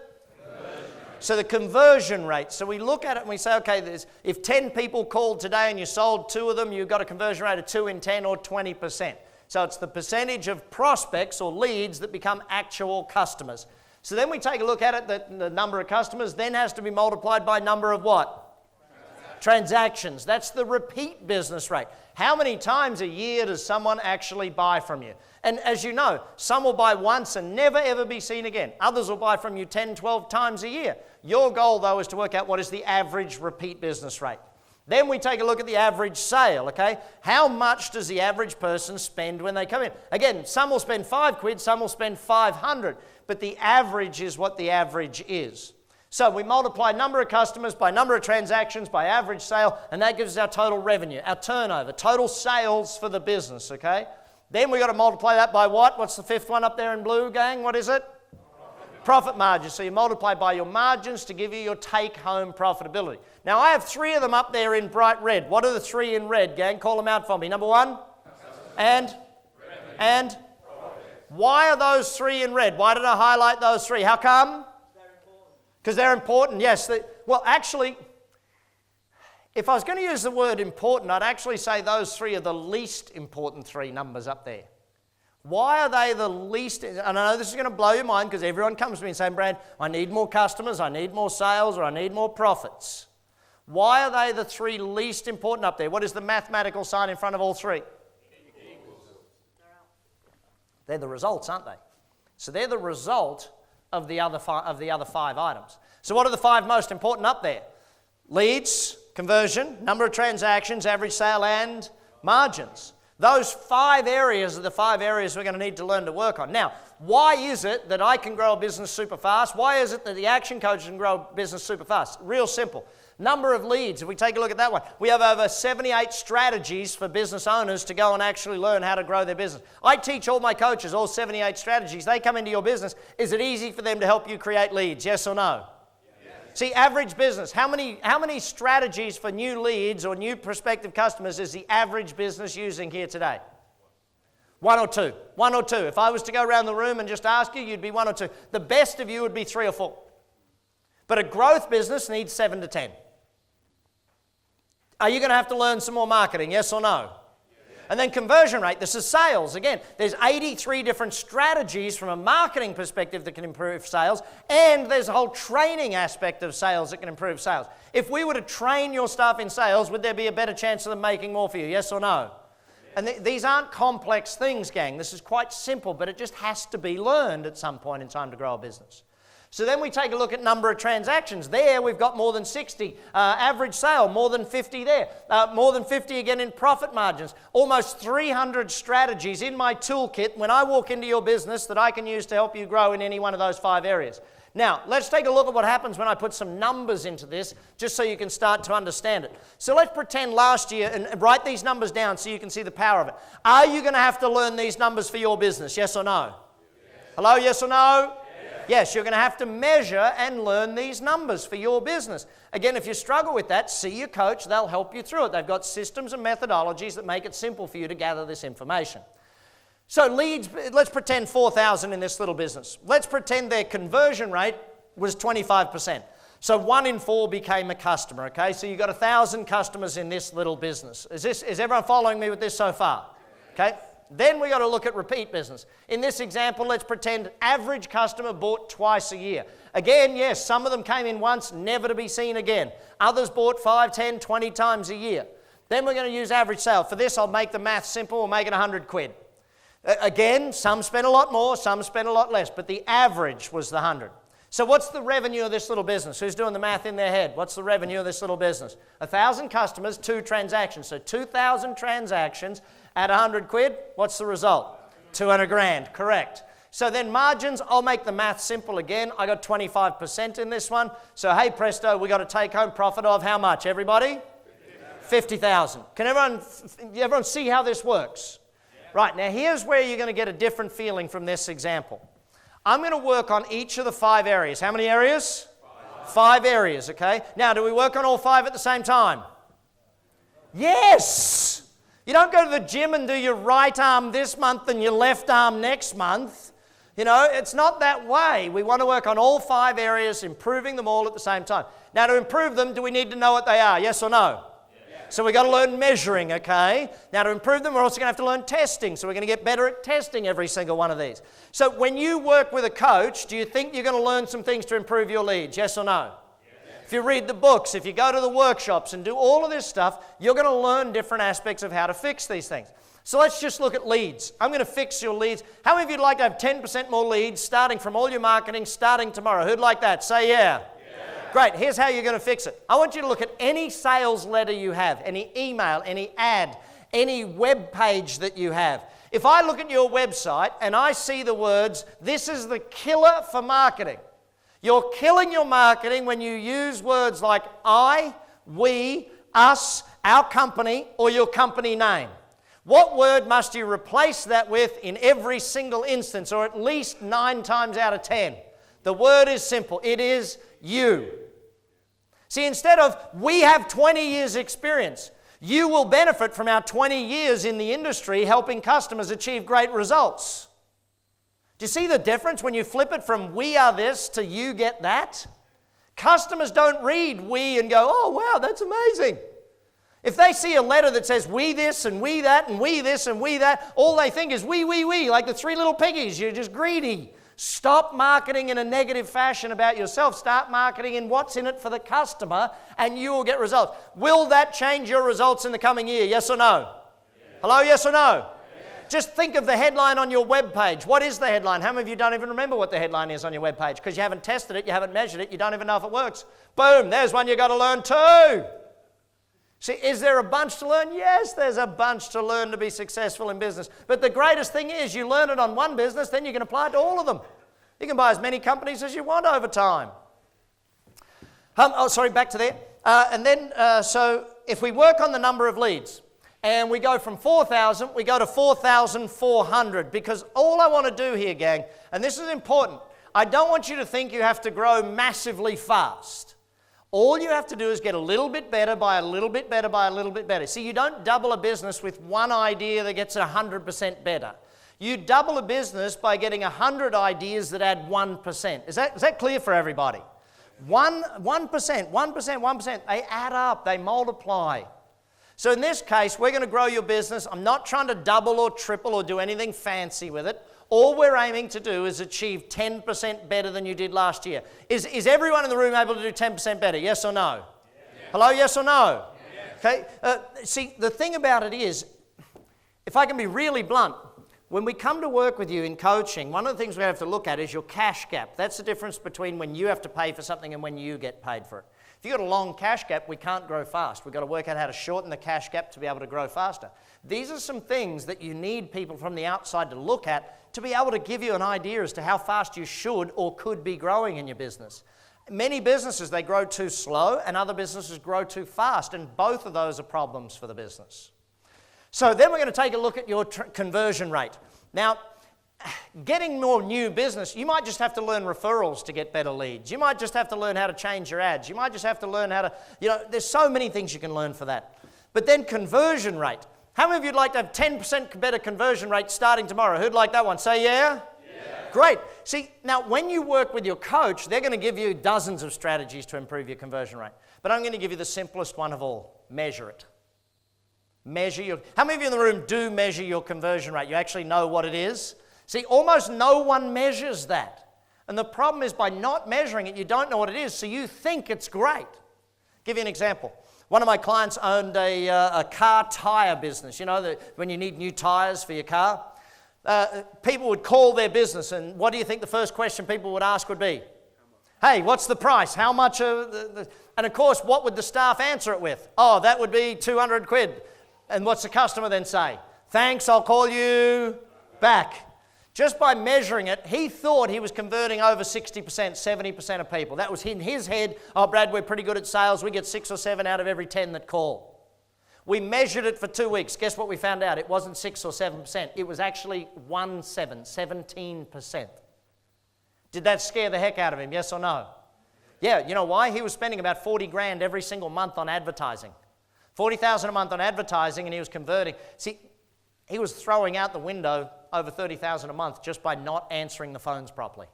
So the conversion rate. So we look at it and we say, okay, if 10 people called today and you sold 2 of them, you've got a conversion rate of 2 in 10 or 20%. So it's the percentage of prospects or leads that become actual customers. So then we take a look at it, the number of customers then has to be multiplied by number of what? Transactions. That's the repeat business rate. How many times a year does someone actually buy from you? And as you know, some will buy once and never ever be seen again. Others will buy from you 10, 12 times a year. Your goal, though, is to work out what is the average repeat business rate. Then we take a look at the average sale, okay? How much does the average person spend when they come in? Again, some will spend £5, some will spend 500, but the average is what the average is. So we multiply number of customers by number of transactions by average sale, and that gives us our total revenue, our turnover, total sales for the business, okay? Then we've got to multiply that by what? What's the fifth one up there in blue, gang? What is it? Profit margin. So you multiply by your margins to give you your take-home profitability. Now, I have 3 of them up there in bright red. What are the 3 in red, gang? Call them out for me. Number 1? And? Why are those 3 in red? Why did I highlight those 3? How come? Because they're important, yes. Well, actually, if I was going to use the word important, I'd actually say those 3 are the least important 3 numbers up there. Why are they the least? And I know this is going to blow your mind because everyone comes to me and saying, Brad, I need more customers, I need more sales, or I need more profits. Why are they the 3 least important up there? What is the mathematical sign in front of all 3? They're the results, aren't they? So they're the result of the other 5 items. So what are the 5 most important up there? Leads, conversion, number of transactions, average sale, and margins. Those 5 areas are the 5 areas we're going to need to learn to work on. Now, why is it that I can grow a business super fast? Why is it that the action coach can grow a business super fast? Real simple. Number of leads, if we take a look at that one, we have over 78 strategies for business owners to go and actually learn how to grow their business. I teach all my coaches all 78 strategies. They come into your business. Is it easy for them to help you create leads? Yes or no? See, average business, how many strategies for new leads or new prospective customers is the average business using here today? 1 or 2. 1 or 2. If I was to go around the room and just ask you, you'd be 1 or 2. The best of you would be 3 or 4. But a growth business needs 7 to 10. Are you going to have to learn some more marketing, yes or no? And then conversion rate, this is sales. Again, there's 83 different strategies from a marketing perspective that can improve sales, and there's a whole training aspect of sales that can improve sales. If we were to train your staff in sales, would there be a better chance of them making more for you, yes or no? And these aren't complex things, gang. This is quite simple, but it just has to be learned at some point in time to grow a business. So then we take a look at number of transactions. There we've got more than 60. Average sale, more than 50 there. More than 50 again in profit margins. Almost 300 strategies in my toolkit when I walk into your business that I can use to help you grow in any one of those 5 areas. Now, let's take a look at what happens when I put some numbers into this, just so you can start to understand it. So let's pretend last year, and write these numbers down so you can see the power of it. Are you going to have to learn these numbers for your business, yes or no? Yes. Hello, yes or no? Yes, you're going to have to measure and learn these numbers for your business. Again, if you struggle with that, see your coach. They'll help you through it. They've got systems and methodologies that make it simple for you to gather this information. So leads, let's pretend 4,000 in this little business. Let's pretend their conversion rate was 25%. So 1 in 4 became a customer, okay? So you've got 1,000 customers in this little business. Is everyone following me with this so far? Okay. Then we got to look at repeat business. In this example, let's pretend average customer bought twice a year. Again, yes, some of them came in once, never to be seen again. Others bought 5, 10, 20 times a year. Then we're going to use average sale. For this, I'll make the math simple. We'll make it 100 quid. Again, some spent a lot more, some spent a lot less, but the average was the 100. So what's the revenue of this little business? Who's doing the math in their head? What's the revenue of this little business? 1,000 customers, 2 transactions. So 2,000 transactions at 100 quid. What's the result? 200 grand, correct. So then margins, I'll make the math simple again. I got 25% in this one. So hey presto, we got a take home profit of how much, everybody? 50,000. Can everyone see how this works? Right, now here's where you're going to get a different feeling from this example. I'm going to work on each of the 5 areas. How many areas? 5 areas, okay? Now, do we work on all 5 at the same time? Yes! You don't go to the gym and do your right arm this month and your left arm next month. You know, it's not that way. We want to work on all 5 areas, improving them all at the same time. Now, to improve them, do we need to know what they are? Yes or no? So we've got to learn measuring, okay? Now to improve them, we're also going to have to learn testing. So we're going to get better at testing every single one of these. So when you work with a coach, do you think you're going to learn some things to improve your leads? Yes or no? Yes. If you read the books, if you go to the workshops and do all of this stuff, you're going to learn different aspects of how to fix these things. So let's just look at leads. I'm going to fix your leads. How many of you would like to have 10% more leads starting from all your marketing starting tomorrow? Who'd like that? Say yeah. Great, here's how you're going to fix it. I want you to look at any sales letter you have, any email, any ad, any web page that you have. If I look at your website and I see the words, "This is the killer for marketing," you're killing your marketing when you use words like I, we, us, our company, or your company name. What word must you replace that with in every single instance, or at least 9 times out of 10? The word is simple. It is you. See, instead of "we have 20 years experience," you will benefit from our 20 years in the industry helping customers achieve great results. Do you see the difference when you flip it from "we are this" to "you get that"? Customers don't read "we" and go, "Oh, wow, that's amazing." If they see a letter that says "we this" and "we that" and "we this" and "we that," all they think is we, like the 3 little piggies. You're just greedy. Stop marketing in a negative fashion about yourself. Start marketing in what's in it for the customer, and you will get results. Will that change your results in the coming year? Yes or no? Yes. Hello, yes or no? Yes. Just think of the headline on your web page. What is the headline? How many of you don't even remember what the headline is on your web page? Because you haven't tested it, you haven't measured it, you don't even know if it works. Boom, there's one you've got to learn too. See, is there a bunch to learn? Yes, there's a bunch to learn to be successful in business. But the greatest thing is you learn it on one business, then you can apply it to all of them. You can buy as many companies as you want over time. Back to there. So if we work on the number of leads, and we go from 4,000, we go to 4,400, because all I want to do here, gang, and this is important, I don't want you to think you have to grow massively fast. All you have to do is get a little bit better by a little bit better by a little bit better. See, you don't double a business with one idea that gets 100% better. You double a business by getting 100 ideas that add 1%. Is that clear for everybody? 1%, they add up, they multiply. So in this case, we're going to grow your business. I'm not trying to double or triple or do anything fancy with it. All we're aiming to do is achieve 10% better than you did last year. Is everyone in the room able to do 10% better? Yes or no? Yeah. Hello, yes or no? Yeah. Okay. See, the thing about it is, if I can be really blunt, when we come to work with you in coaching, one of the things we have to look at is your cash gap. That's the difference between when you have to pay for something and when you get paid for it. If you've got a long cash gap, we can't grow fast. We've got to work out how to shorten the cash gap to be able to grow faster. These are some things that you need people from the outside to look at to be able to give you an idea as to how fast you should or could be growing in your business. Many businesses, they grow too slow, and other businesses grow too fast, and both of those are problems for the business. So then we're going to take a look at your conversion rate. Now, getting more new business, you might just have to learn referrals to get better leads. You might just have to learn how to change your ads. You might just have to learn how to, there's so many things you can learn for that. But then conversion rate. How many of you would like to have 10% better conversion rate starting tomorrow? Who'd like that one? Say yeah? Yeah. Great. See, now when you work with your coach, they're going to give you dozens of strategies to improve your conversion rate. But I'm going to give you the simplest one of all. Measure it. How many of you in the room do measure your conversion rate? You actually know what it is? See, almost no one measures that. And the problem is by not measuring it, you don't know what it is, so you think it's great. I'll give you an example. One of my clients owned a car tire business. You know, when you need new tires for your car, people would call their business, and what do you think the first question people would ask would be? Hey, what's the price? How much? And of course, what would the staff answer it with? Oh, that would be 200 quid. And what's the customer then say? Thanks, I'll call you back. Just by measuring it, he thought he was converting over 60%, 70% of people. That was in his head. Oh, Brad, we're pretty good at sales. We get 6 or 7 out of every 10 that call. We measured it for 2 weeks. Guess what we found out? It wasn't 6 or 7%. It was actually 17%. Did that scare the heck out of him? Yes or no? Yeah, you know why? He was spending about 40 grand every single month on advertising. 40,000 a month on advertising, and he was converting. See, he was throwing out the window over 30,000 a month just by not answering the phones properly.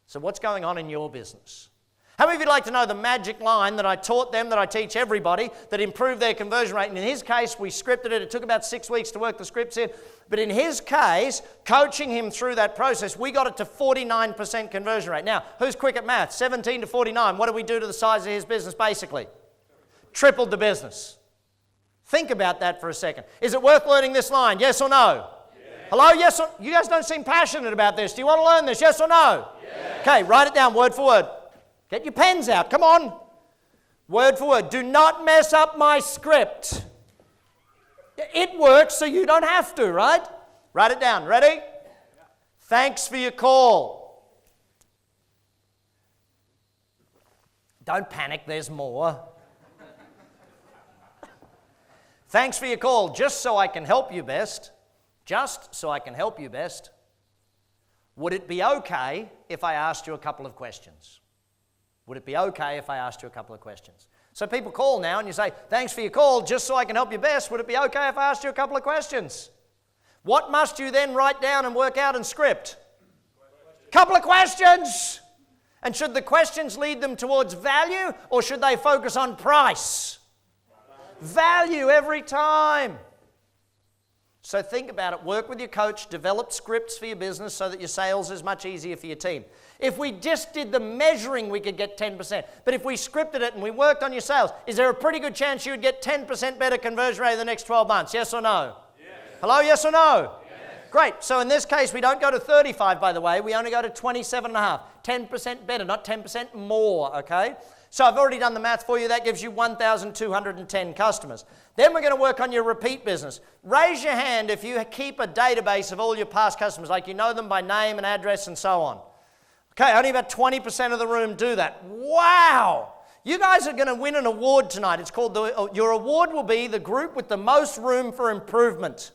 So what's going on in your business? How many of you would like to know the magic line that I taught them, that I teach everybody, that improved their conversion rate? And in his case, we scripted it. It took about 6 weeks to work the scripts in. But in his case, coaching him through that process, we got it to 49% conversion rate. Now, who's quick at math? 17 to 49. What do we do to the size of his business, basically? Tripled the business. Think about that for a second. Is it worth learning this line? Yes or no? Yes. Hello? Yes or... You guys don't seem passionate about this. Do you want to learn this? Yes or no? Yes. Okay, write it down word for word. Get your pens out. Come on. Word for word. Do not mess up my script. It works so you don't have to, right? Write it down. Ready? Thanks for your call. Don't panic. There's more. Thanks for your call. Just so I can help you best. Just so I can help you best. Would it be okay if I asked you a couple of questions? Would it be okay if I asked you a couple of questions? So people call now and you say, thanks for your call, just so I can help you best. Would it be okay if I asked you a couple of questions? What must you then write down and work out in script? Couple of questions. And should the questions lead them towards value or should they focus on price? Value every time. So think about it. Work with your coach. Develop scripts for your business so that your sales is much easier for your team. If we just did the measuring, we could get 10%. But if we scripted it and we worked on your sales, is there a pretty good chance you would get 10% better conversion rate in the next 12 months? Yes or no? Yes. Hello, yes or no? Yes. Great. So in this case, we don't go to 35, by the way. We only go to 27.5. 10% better, not 10% more, okay? So I've already done the math for you. That gives you 1,210 customers. Then we're going to work on your repeat business. Raise your hand if you keep a database of all your past customers, like you know them by name and address and so on. Okay, only about 20% of the room do that. Wow! You guys are going to win an award tonight. It's called your award will be the group with the most room for improvement.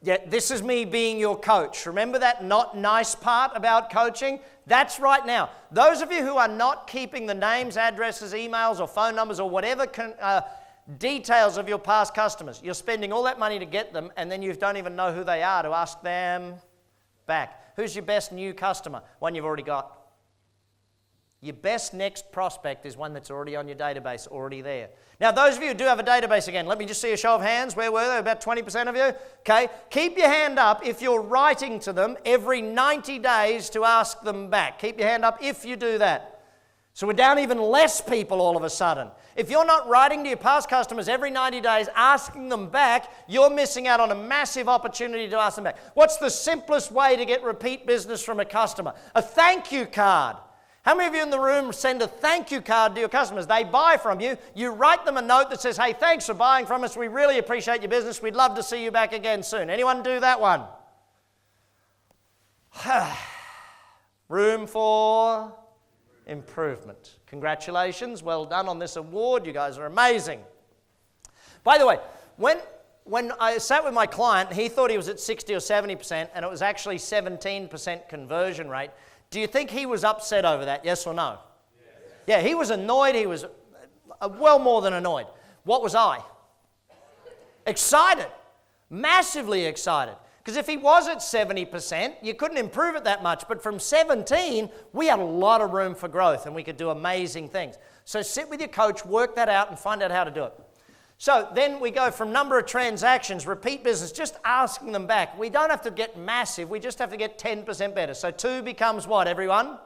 Yeah, this is me being your coach. Remember that not nice part about coaching? That's right now. Those of you who are not keeping the names, addresses, emails, or phone numbers, or whatever details of your past customers, you're spending all that money to get them, and then you don't even know who they are to ask them back. Who's your best new customer? One you've already got. Your best next prospect is one that's already on your database, already there. Now, those of you who do have a database again, let me just see a show of hands. Where were they? About 20% of you? Okay. Keep your hand up if you're writing to them every 90 days to ask them back. Keep your hand up if you do that. So we're down even less people all of a sudden. If you're not writing to your past customers every 90 days, asking them back, you're missing out on a massive opportunity to ask them back. What's the simplest way to get repeat business from a customer? A thank you card. How many of you in the room send a thank you card to your customers? They buy from you. You write them a note that says, hey, thanks for buying from us. We really appreciate your business. We'd love to see you back again soon. Anyone do that one? Room for improvement. Congratulations. Well done on this award. You guys are amazing. By the way, when I sat with my client, he thought he was at 60 or 70%, and it was actually 17% conversion rate. Do you think he was upset over that, yes or no? Yes. Yeah, he was annoyed. He was well more than annoyed. What was I? Excited. Massively excited. Because if he was at 70%, you couldn't improve it that much. But from 17, we had a lot of room for growth, and we could do amazing things. So sit with your coach, work that out, and find out how to do it. So then we go from number of transactions, repeat business, just asking them back. We don't have to get massive, we just have to get 10% better. So 2 becomes what, everyone?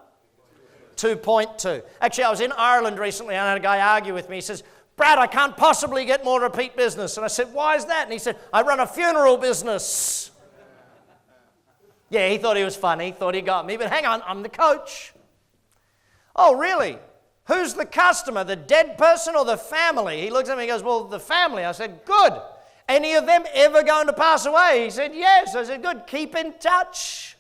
2.2. Actually, I was in Ireland recently and I had a guy argue with me. He says, Brad, I can't possibly get more repeat business. And I said, why is that? And he said, I run a funeral business. Yeah, he thought he was funny, thought he got me, but hang on, I'm the coach. Oh, really? Who's the customer, the dead person or the family? He looks at me and goes, well, the family. I said, good. Any of them ever going to pass away? He said, yes. I said, good. Keep in touch.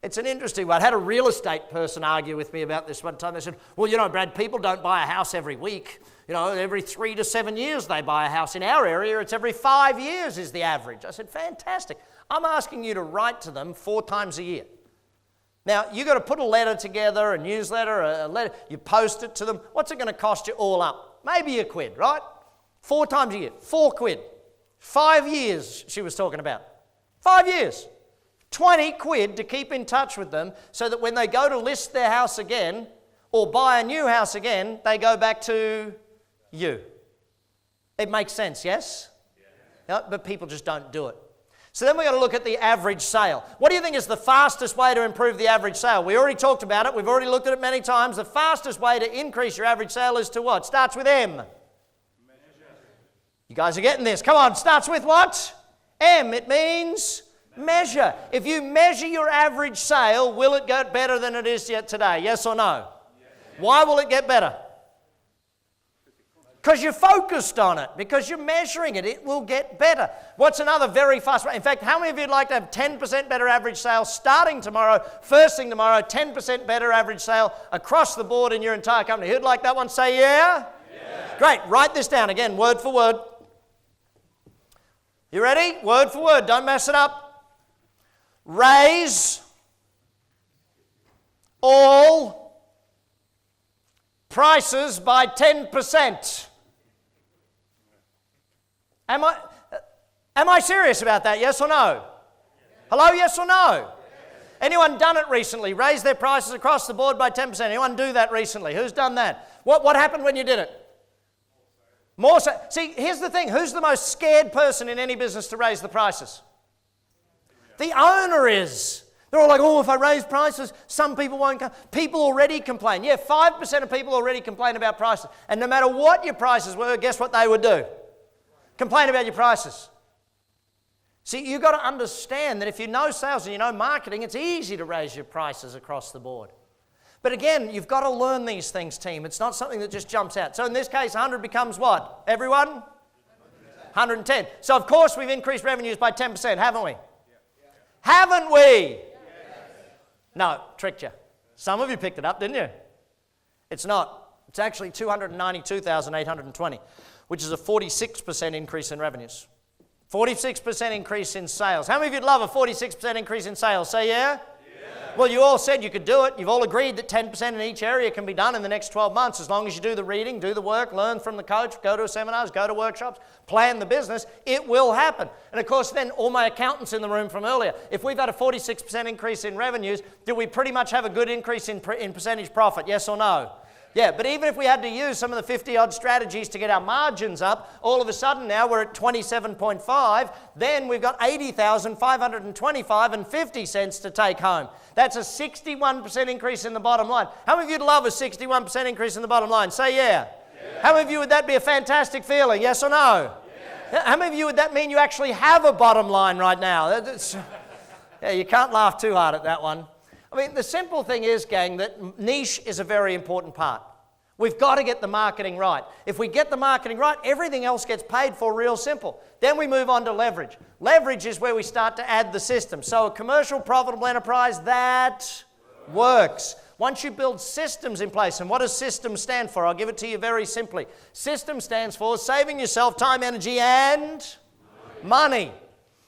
It's an interesting one. I had a real estate person argue with me about this one time. They said, well, you know, Brad, people don't buy a house every week. You know, every 3 to 7 years they buy a house. In our area, it's every 5 years is the average. I said, fantastic. I'm asking you to write to them 4 times a year. Now, you've got to put a letter together, a newsletter, a letter. You post it to them. What's it going to cost you all up? Maybe £1, right? 4 times a year, £4. 5 years, she was talking about. 5 years. 20 quid to keep in touch with them so that when they go to list their house again or buy a new house again, they go back to you. It makes sense, yes? Yeah. But people just don't do it. So then we're going to look at the average sale. What do you think is the fastest way to improve the average sale? We already talked about it. We've already looked at it many times. The fastest way to increase your average sale is to what? Starts with M. Measure. You guys are getting this. Come on, starts with what? M. It means Measure. If you measure your average sale, will it get better than it is yet today? Yes or no? Yes. Why will it get better? Because you're focused on it, because you're measuring it. It will get better. What's another very fast way? In fact, how many of you would like to have 10% better average sale starting tomorrow, first thing tomorrow, 10% better average sale across the board in your entire company? Who'd like that one? Say yeah? Yeah. Great. Write this down again, word for word. You ready? Word for word. Don't mess it up. Raise all prices by 10%. Am I serious about that? Yes or no? Hello, yes or no? Anyone done it recently? Raise their prices across the board by 10%. Anyone do that recently? Who's done that? What happened when you did it? More so. See, here's the thing. Who's the most scared person in any business to raise the prices? The owner is. They're all like, oh, if I raise prices, some people won't come. People already complain. Yeah, 5% of people already complain about prices. And no matter what your prices were, guess what they would do? Complain about your prices. See, you've got to understand that if you know sales and you know marketing, it's easy to raise your prices across the board. But again, you've got to learn these things, team. It's not something that just jumps out. So in this case, 100 becomes what? Everyone? 110. So of course we've increased revenues by 10%, haven't we? Haven't we? No, tricked you. Some of you picked it up, didn't you? It's not. It's actually 292,820, which is a 46% increase in revenues. 46% increase in sales. How many of you'd love a 46% increase in sales? Say yeah? Well, you all said you could do it. You've all agreed that 10% in each area can be done in the next 12 months as long as you do the reading, do the work, learn from the coach, go to seminars, go to workshops, plan the business. It will happen. And of course, then all my accountants in the room from earlier, if we've had a 46% increase in revenues, do we pretty much have a good increase in percentage profit? Yes or no? Yeah, but even if we had to use some of the 50-odd strategies to get our margins up, all of a sudden now we're at 27.5, then we've got 80,525 and 50 cents to take home. That's a 61% increase in the bottom line. How many of you'd love a 61% increase in the bottom line? Say yeah. How many of you would that be a fantastic feeling? Yes or no? How many of you would that mean you actually have a bottom line right now? Yeah, you can't laugh too hard at that one. I mean, the simple thing is, gang, that niche is a very important part. We've got to get the marketing right. If we get the marketing right, everything else gets paid for real simple. Then we move on to leverage. Leverage is where we start to add the system. So a commercial profitable enterprise, that works. Once you build systems in place, and what does systems stand for? I'll give it to you very simply. System stands for saving yourself time, energy, and money.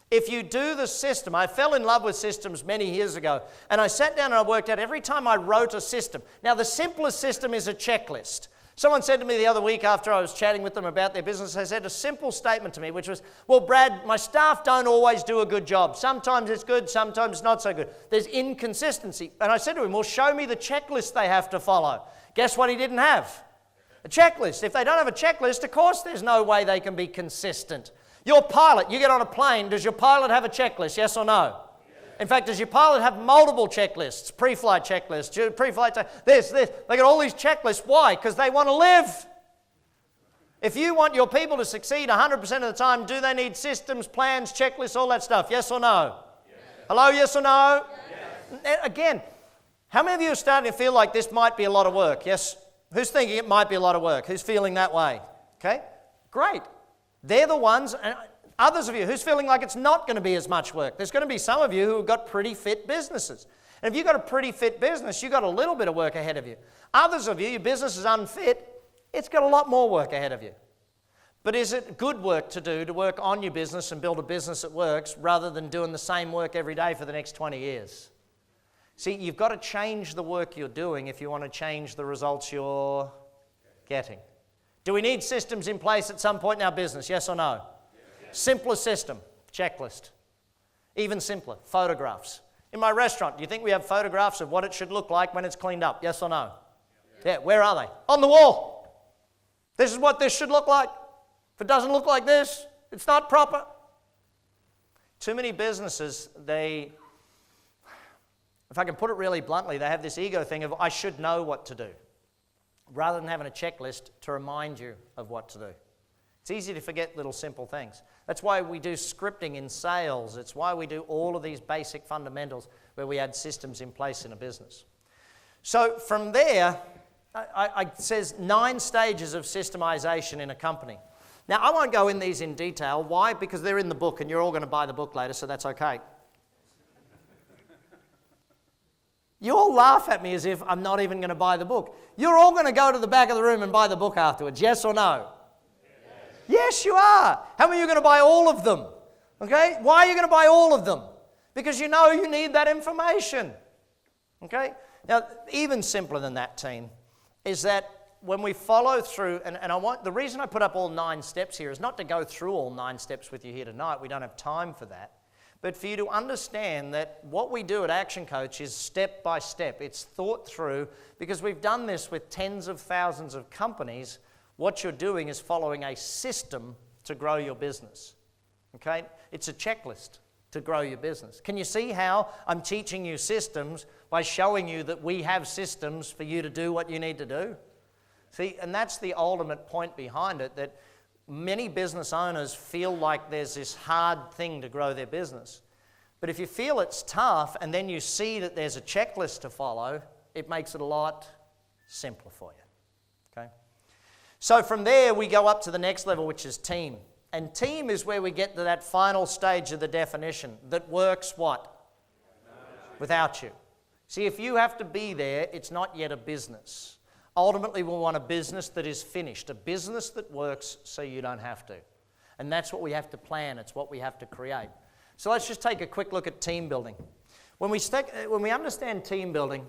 If you do the system, I fell in love with systems many years ago, and I sat down and I worked out every time I wrote a system. Now, the simplest system is a checklist. Someone said to me the other week after I was chatting with them about their business, they said a simple statement to me, which was, well, Brad, my staff don't always do a good job. Sometimes it's good, sometimes it's not so good. There's inconsistency. And I said to him, well, show me the checklist they have to follow. Guess what he didn't have? A checklist. If they don't have a checklist, of course there's no way they can be consistent. Your pilot, you get on a plane, does your pilot have a checklist, yes or no? In fact, does your pilot have multiple checklists, pre-flight checklists, pre-flight, this, they got all these checklists. Why? Because they want to live. If you want your people to succeed 100% of the time, do they need systems, plans, checklists, all that stuff, yes or no? Yes. Hello, yes or no? Yes. Again, how many of you are starting to feel like this might be a lot of work? Yes? Who's thinking it might be a lot of work? Who's feeling that way? Okay, great. They're the ones, and others of you, who's feeling like it's not going to be as much work? There's going to be some of you who have got pretty fit businesses. And if you've got a pretty fit business, you've got a little bit of work ahead of you. Others of you, your business is unfit, it's got a lot more work ahead of you. But is it good work to work on your business and build a business that works rather than doing the same work every day for the next 20 years? See, you've got to change the work you're doing if you want to change the results you're getting. Do we need systems in place at some point in our business? Yes or no? Yes. Simpler system, checklist. Even simpler, photographs. In my restaurant, do you think we have photographs of what it should look like when it's cleaned up? Yes or no? Yeah, where are they? On the wall. This is what this should look like. If it doesn't look like this, it's not proper. Too many businesses, if I can put it really bluntly, they have this ego thing of, I should know what to do, rather than having a checklist to remind you of what to do. It's easy to forget little simple things. That's why we do scripting in sales. It's why we do all of these basic fundamentals where we add systems in place in a business. So from there, it says 9 stages of systemization in a company. Now, I won't go in these in detail. Why? Because they're in the book, and you're all going to buy the book later, so that's okay. You all laugh at me as if I'm not even going to buy the book. You're all going to go to the back of the room and buy the book afterwards, yes or no? Yes, you are. How many of you are going to buy all of them? Okay? Why are you going to buy all of them? Because you know you need that information. Okay? Now, even simpler than that, team, is that when we follow through, and the reason I put up all 9 steps here is not to go through all 9 steps with you here tonight. We don't have time for that. But for you to understand that what we do at Action Coach is step by step. It's thought through, because we've done this with tens of thousands of companies. What you're doing is following a system to grow your business. Okay? It's a checklist to grow your business. Can you see how I'm teaching you systems by showing you that we have systems for you to do what you need to do? See, and that's the ultimate point behind it, that many business owners feel like there's this hard thing to grow their business. But if you feel it's tough and then you see that there's a checklist to follow, it makes it a lot simpler for you. Okay? So from there, we go up to the next level, which is team. And team is where we get to that final stage of the definition that works what? Without you. See, if you have to be there, it's not yet a business. Ultimately, we want a business that is finished, a business that works so you don't have to. And that's what we have to plan. It's what we have to create. So let's just take a quick look at team building. When we understand team building,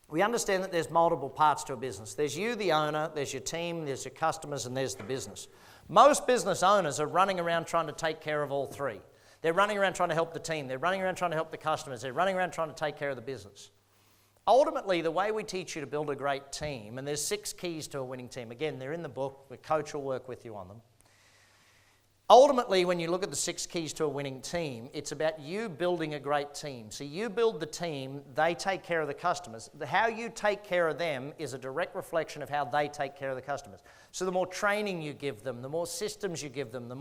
we understand that there's multiple parts to a business. There's you, the owner, there's your team, there's your customers, and there's the business. Most business owners are running around trying to take care of all 3. They're running around trying to help the team. They're running around trying to help the customers. They're running around trying to take care of the business. Ultimately, the way we teach you to build a great team, and there's 6 keys to a winning team. Again, they're in the book. The coach will work with you on them. Ultimately, when you look at the 6 keys to a winning team, it's about you building a great team. So you build the team, they take care of the customers. How you take care of them is a direct reflection of how they take care of the customers. So the more training you give them, the more systems you give them, the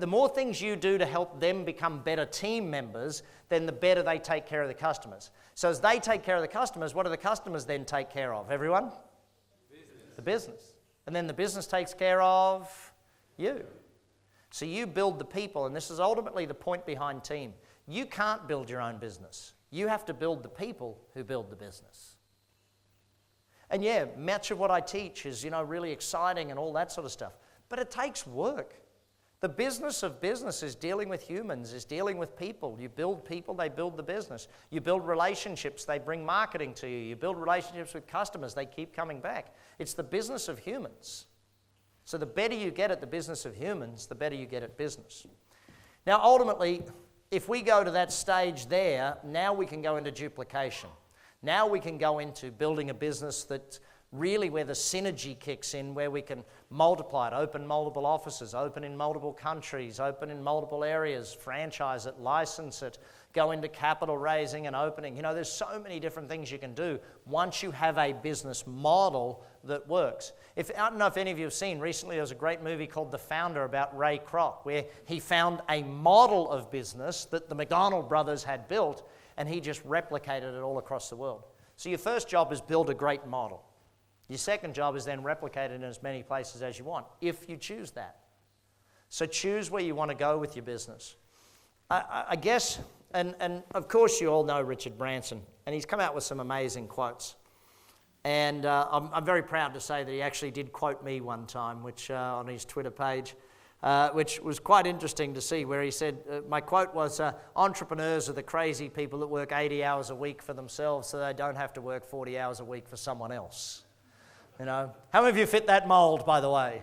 more things you do to help them become better team members, then the better they take care of the customers. So as they take care of the customers, what do the customers then take care of? Everyone? The business. And then the business takes care of you. So you build the people, and this is ultimately the point behind team. You can't build your own business. You have to build the people who build the business. And yeah, much of what I teach is, really exciting and all that sort of stuff. But it takes work. The business of business is dealing with humans, is dealing with people. You build people, they build the business. You build relationships, they bring marketing to you. You build relationships with customers, they keep coming back. It's the business of humans. So the better you get at the business of humans, the better you get at business. Now, ultimately, if we go to that stage there, now we can go into duplication. Now we can go into building a business that's really where the synergy kicks in, where we can multiply it, open multiple offices, open in multiple countries, open in multiple areas, franchise it, license it, go into capital raising and opening. There's so many different things you can do once you have a business model that works. I don't know if any of you have seen, recently there was a great movie called The Founder about Ray Kroc, where he found a model of business that the McDonald brothers had built, and he just replicated it all across the world. So your first job is build a great model. Your second job is then replicate it in as many places as you want, if you choose that. So choose where you want to go with your business. I guess, and of course you all know Richard Branson, and he's come out with some amazing quotes. And I'm very proud to say that he actually did quote me one time, which on his Twitter page, which was quite interesting to see, where he said, my quote was, entrepreneurs are the crazy people that work 80 hours a week for themselves so they don't have to work 40 hours a week for someone else. How many of you fit that mold, by the way?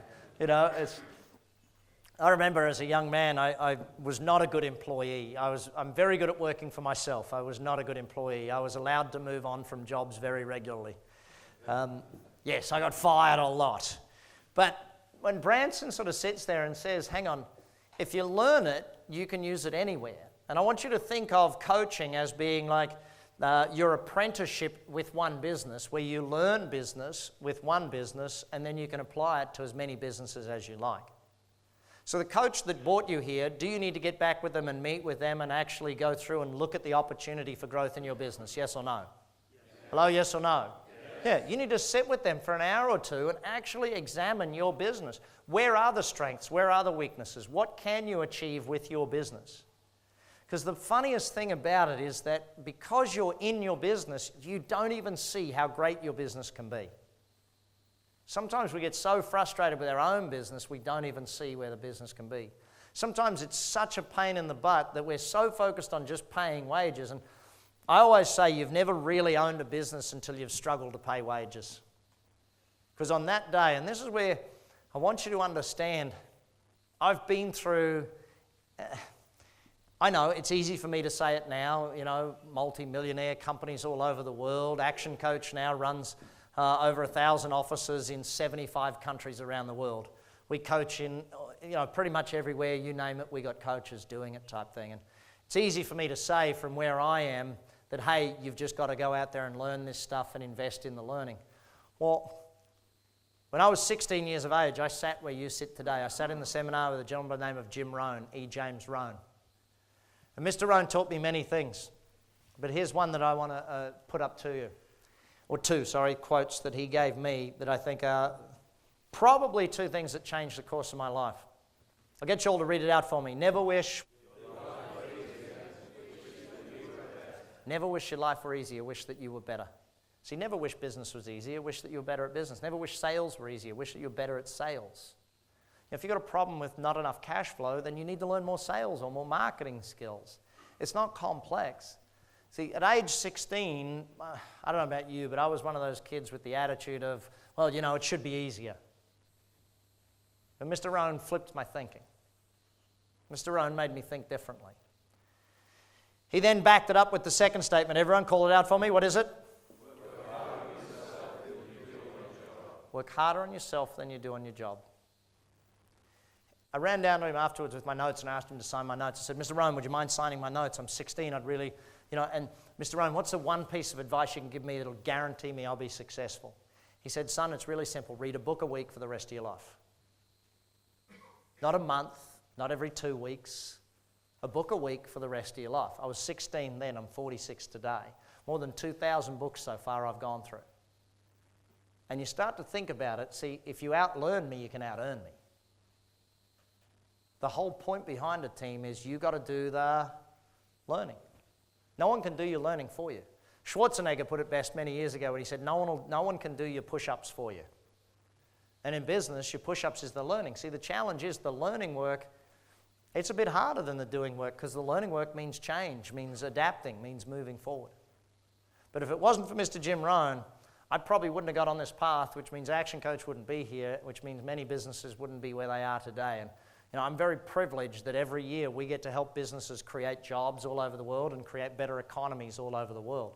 I remember as a young man, I was not a good employee. I'm very good at working for myself. I was not a good employee. I was allowed to move on from jobs very regularly. Yes, I got fired a lot. But when Branson sort of sits there and says, hang on, if you learn it, you can use it anywhere. And I want you to think of coaching as being like your apprenticeship with one business, where you learn business with one business, and then you can apply it to as many businesses as you like. So the coach that brought you here, do you need to get back with them and meet with them and actually go through and look at the opportunity for growth in your business? Yes or no? Hello, yes or no? Yeah, you need to sit with them for an hour or two and actually examine your business. Where are the strengths? Where are the weaknesses? What can you achieve with your business? Because the funniest thing about it is that because you're in your business, you don't even see how great your business can be. Sometimes we get so frustrated with our own business, we don't even see where the business can be. Sometimes it's such a pain in the butt that we're so focused on just paying wages. And I always say you've never really owned a business until you've struggled to pay wages. Because on that day, and this is where I want you to understand, I've been through, I know it's easy for me to say it now, multi-millionaire companies all over the world. ActionCOACH now runs over 1,000 offices in 75 countries around the world. We coach in, pretty much everywhere, you name it, we got coaches doing it type thing. And it's easy for me to say from where I am that, hey, you've just got to go out there and learn this stuff and invest in the learning. Well, when I was 16 years of age, I sat where you sit today. I sat in the seminar with a gentleman by the name of Jim Rohn, E. James Rohn. And Mr. Rohn taught me many things, but here's one that I want to put up to you. Or two, quotes that he gave me that I think are probably two things that changed the course of my life. I'll get you all to read it out for me. Never wish your life were easier, wish that you were better. See, never wish business was easier, wish that you were better at business. Never wish sales were easier, wish that you were better at sales. If you've got a problem with not enough cash flow, then you need to learn more sales or more marketing skills. It's not complex. See, at age 16, I don't know about you, but I was one of those kids with the attitude of, well, it should be easier. But Mr. Rohn flipped my thinking. Mr. Rohn made me think differently. He then backed it up with the second statement. Everyone call it out for me. What is it? Work harder on yourself than you do on your job. I ran down to him afterwards with my notes and asked him to sign my notes. I said, Mr. Rohn, would you mind signing my notes? I'm 16. I'd really, and Mr. Rohn, what's the one piece of advice you can give me that'll guarantee me I'll be successful? He said, son, it's really simple. Read a book a week for the rest of your life. Not a month, not every 2 weeks. A book a week for the rest of your life. I was 16 then, I'm 46 today. More than 2,000 books so far I've gone through. And you start to think about it, see, if you outlearn me, you can out-earn me. The whole point behind a team is you got to do the learning. No one can do your learning for you. Schwarzenegger put it best many years ago when he said, no one can do your push-ups for you. And in business, your push-ups is the learning. See, the challenge is the learning work, it's a bit harder than the doing work because the learning work means change, means adapting, means moving forward. But if it wasn't for Mr. Jim Rohn, I probably wouldn't have got on this path, which means ActionCOACH wouldn't be here, which means many businesses wouldn't be where they are today. And I'm very privileged that every year we get to help businesses create jobs all over the world and create better economies all over the world.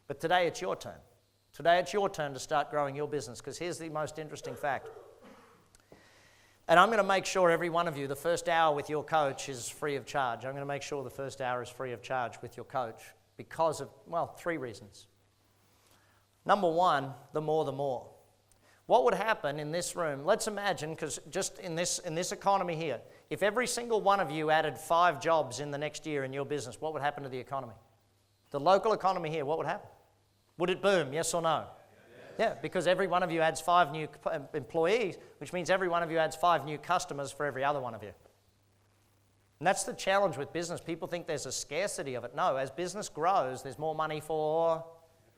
But today it's your turn. Today it's your turn to start growing your business, because here's the most interesting fact. And I'm going to make sure every one of you, the first hour with your coach is free of charge. I'm going to make sure the first hour is free of charge with your coach because of, 3 reasons. Number one, the more. What would happen in this room, let's imagine, because just in this economy here, if every single one of you added 5 jobs in the next year in your business, what would happen to the economy? The local economy here, what would happen? Would it boom, yes or no? Yeah, because every one of you adds 5 new employees, which means every one of you adds 5 new customers for every other one of you. And that's the challenge with business. People think there's a scarcity of it. No, as business grows, there's more money for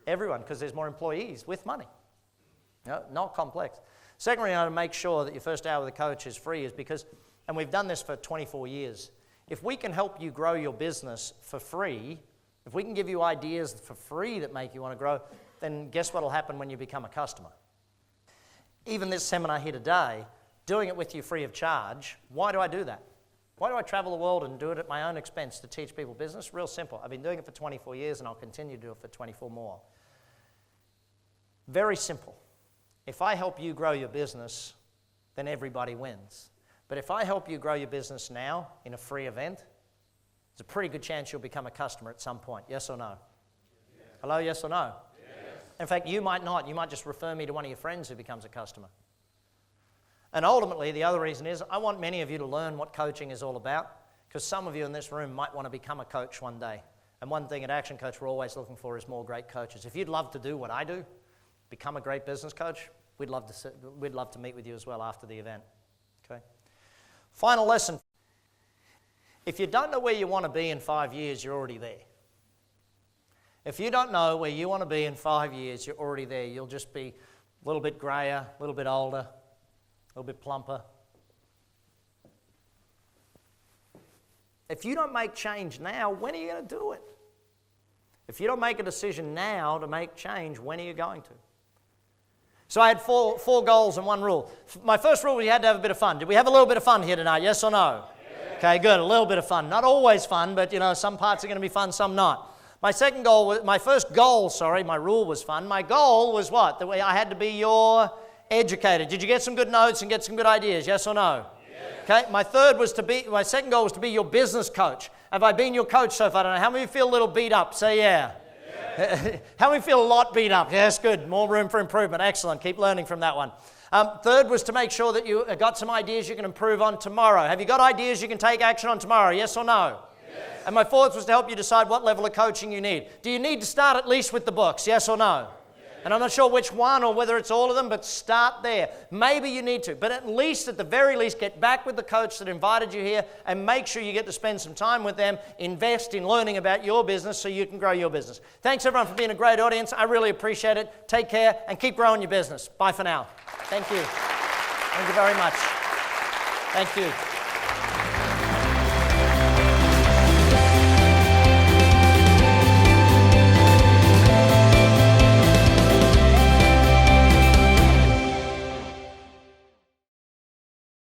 everyone because there's more employees with money. No, not complex. Secondly, I want to make sure that your first hour with the coach is free is because, and we've done this for 24 years, if we can help you grow your business for free, if we can give you ideas for free that make you want to grow, then guess what will happen when you become a customer? Even this seminar here today, doing it with you free of charge, why do I do that? Why do I travel the world and do it at my own expense to teach people business? Real simple. I've been doing it for 24 years and I'll continue to do it for 24 more. Very simple. If I help you grow your business, then everybody wins. But if I help you grow your business now in a free event, there's a pretty good chance you'll become a customer at some point. Yes or no? Yes. Hello, yes or no? Yes. In fact, you might not. You might just refer me to one of your friends who becomes a customer. And ultimately, the other reason is I want many of you to learn what coaching is all about, because some of you in this room might want to become a coach one day. And one thing at Action Coach we're always looking for is more great coaches. If you'd love to do what I do, become a great business coach, we'd love to meet with you as well after the event. Okay. Final lesson. If you don't know where you want to be in 5 years, you're already there. If you don't know where you want to be in 5 years, you're already there. You'll just be a little bit grayer, a little bit older, a little bit plumper. If you don't make change now, when are you going to do it? If you don't make a decision now to make change, when are you going to? So I had four goals and one rule. My first rule was you had to have a bit of fun. Did we have a little bit of fun here tonight, yes or no? Yes. Okay, good, a little bit of fun. Not always fun, but some parts are going to be fun, some not. My rule was fun. My goal was what? The way I had to be your educator. Did you get some good notes and get some good ideas, yes or no? Okay, my second goal was to be your business coach. Have I been your coach so far? I don't know. How many of you feel a little beat up? Say yeah. How many feel a lot beat up? Yes, good. More room for improvement. Excellent. Keep learning from that one. Third was to make sure that you got some ideas you can improve on tomorrow. Have you got ideas you can take action on tomorrow? Yes or no? Yes. And my fourth was to help you decide what level of coaching you need. Do you need to start at least with the books? Yes or no? And I'm not sure which one or whether it's all of them, but start there. Maybe you need to, but at the very least, get back with the coach that invited you here and make sure you get to spend some time with them, invest in learning about your business so you can grow your business. Thanks everyone for being a great audience. I really appreciate it. Take care and keep growing your business. Bye for now. Thank you. Thank you very much. Thank you.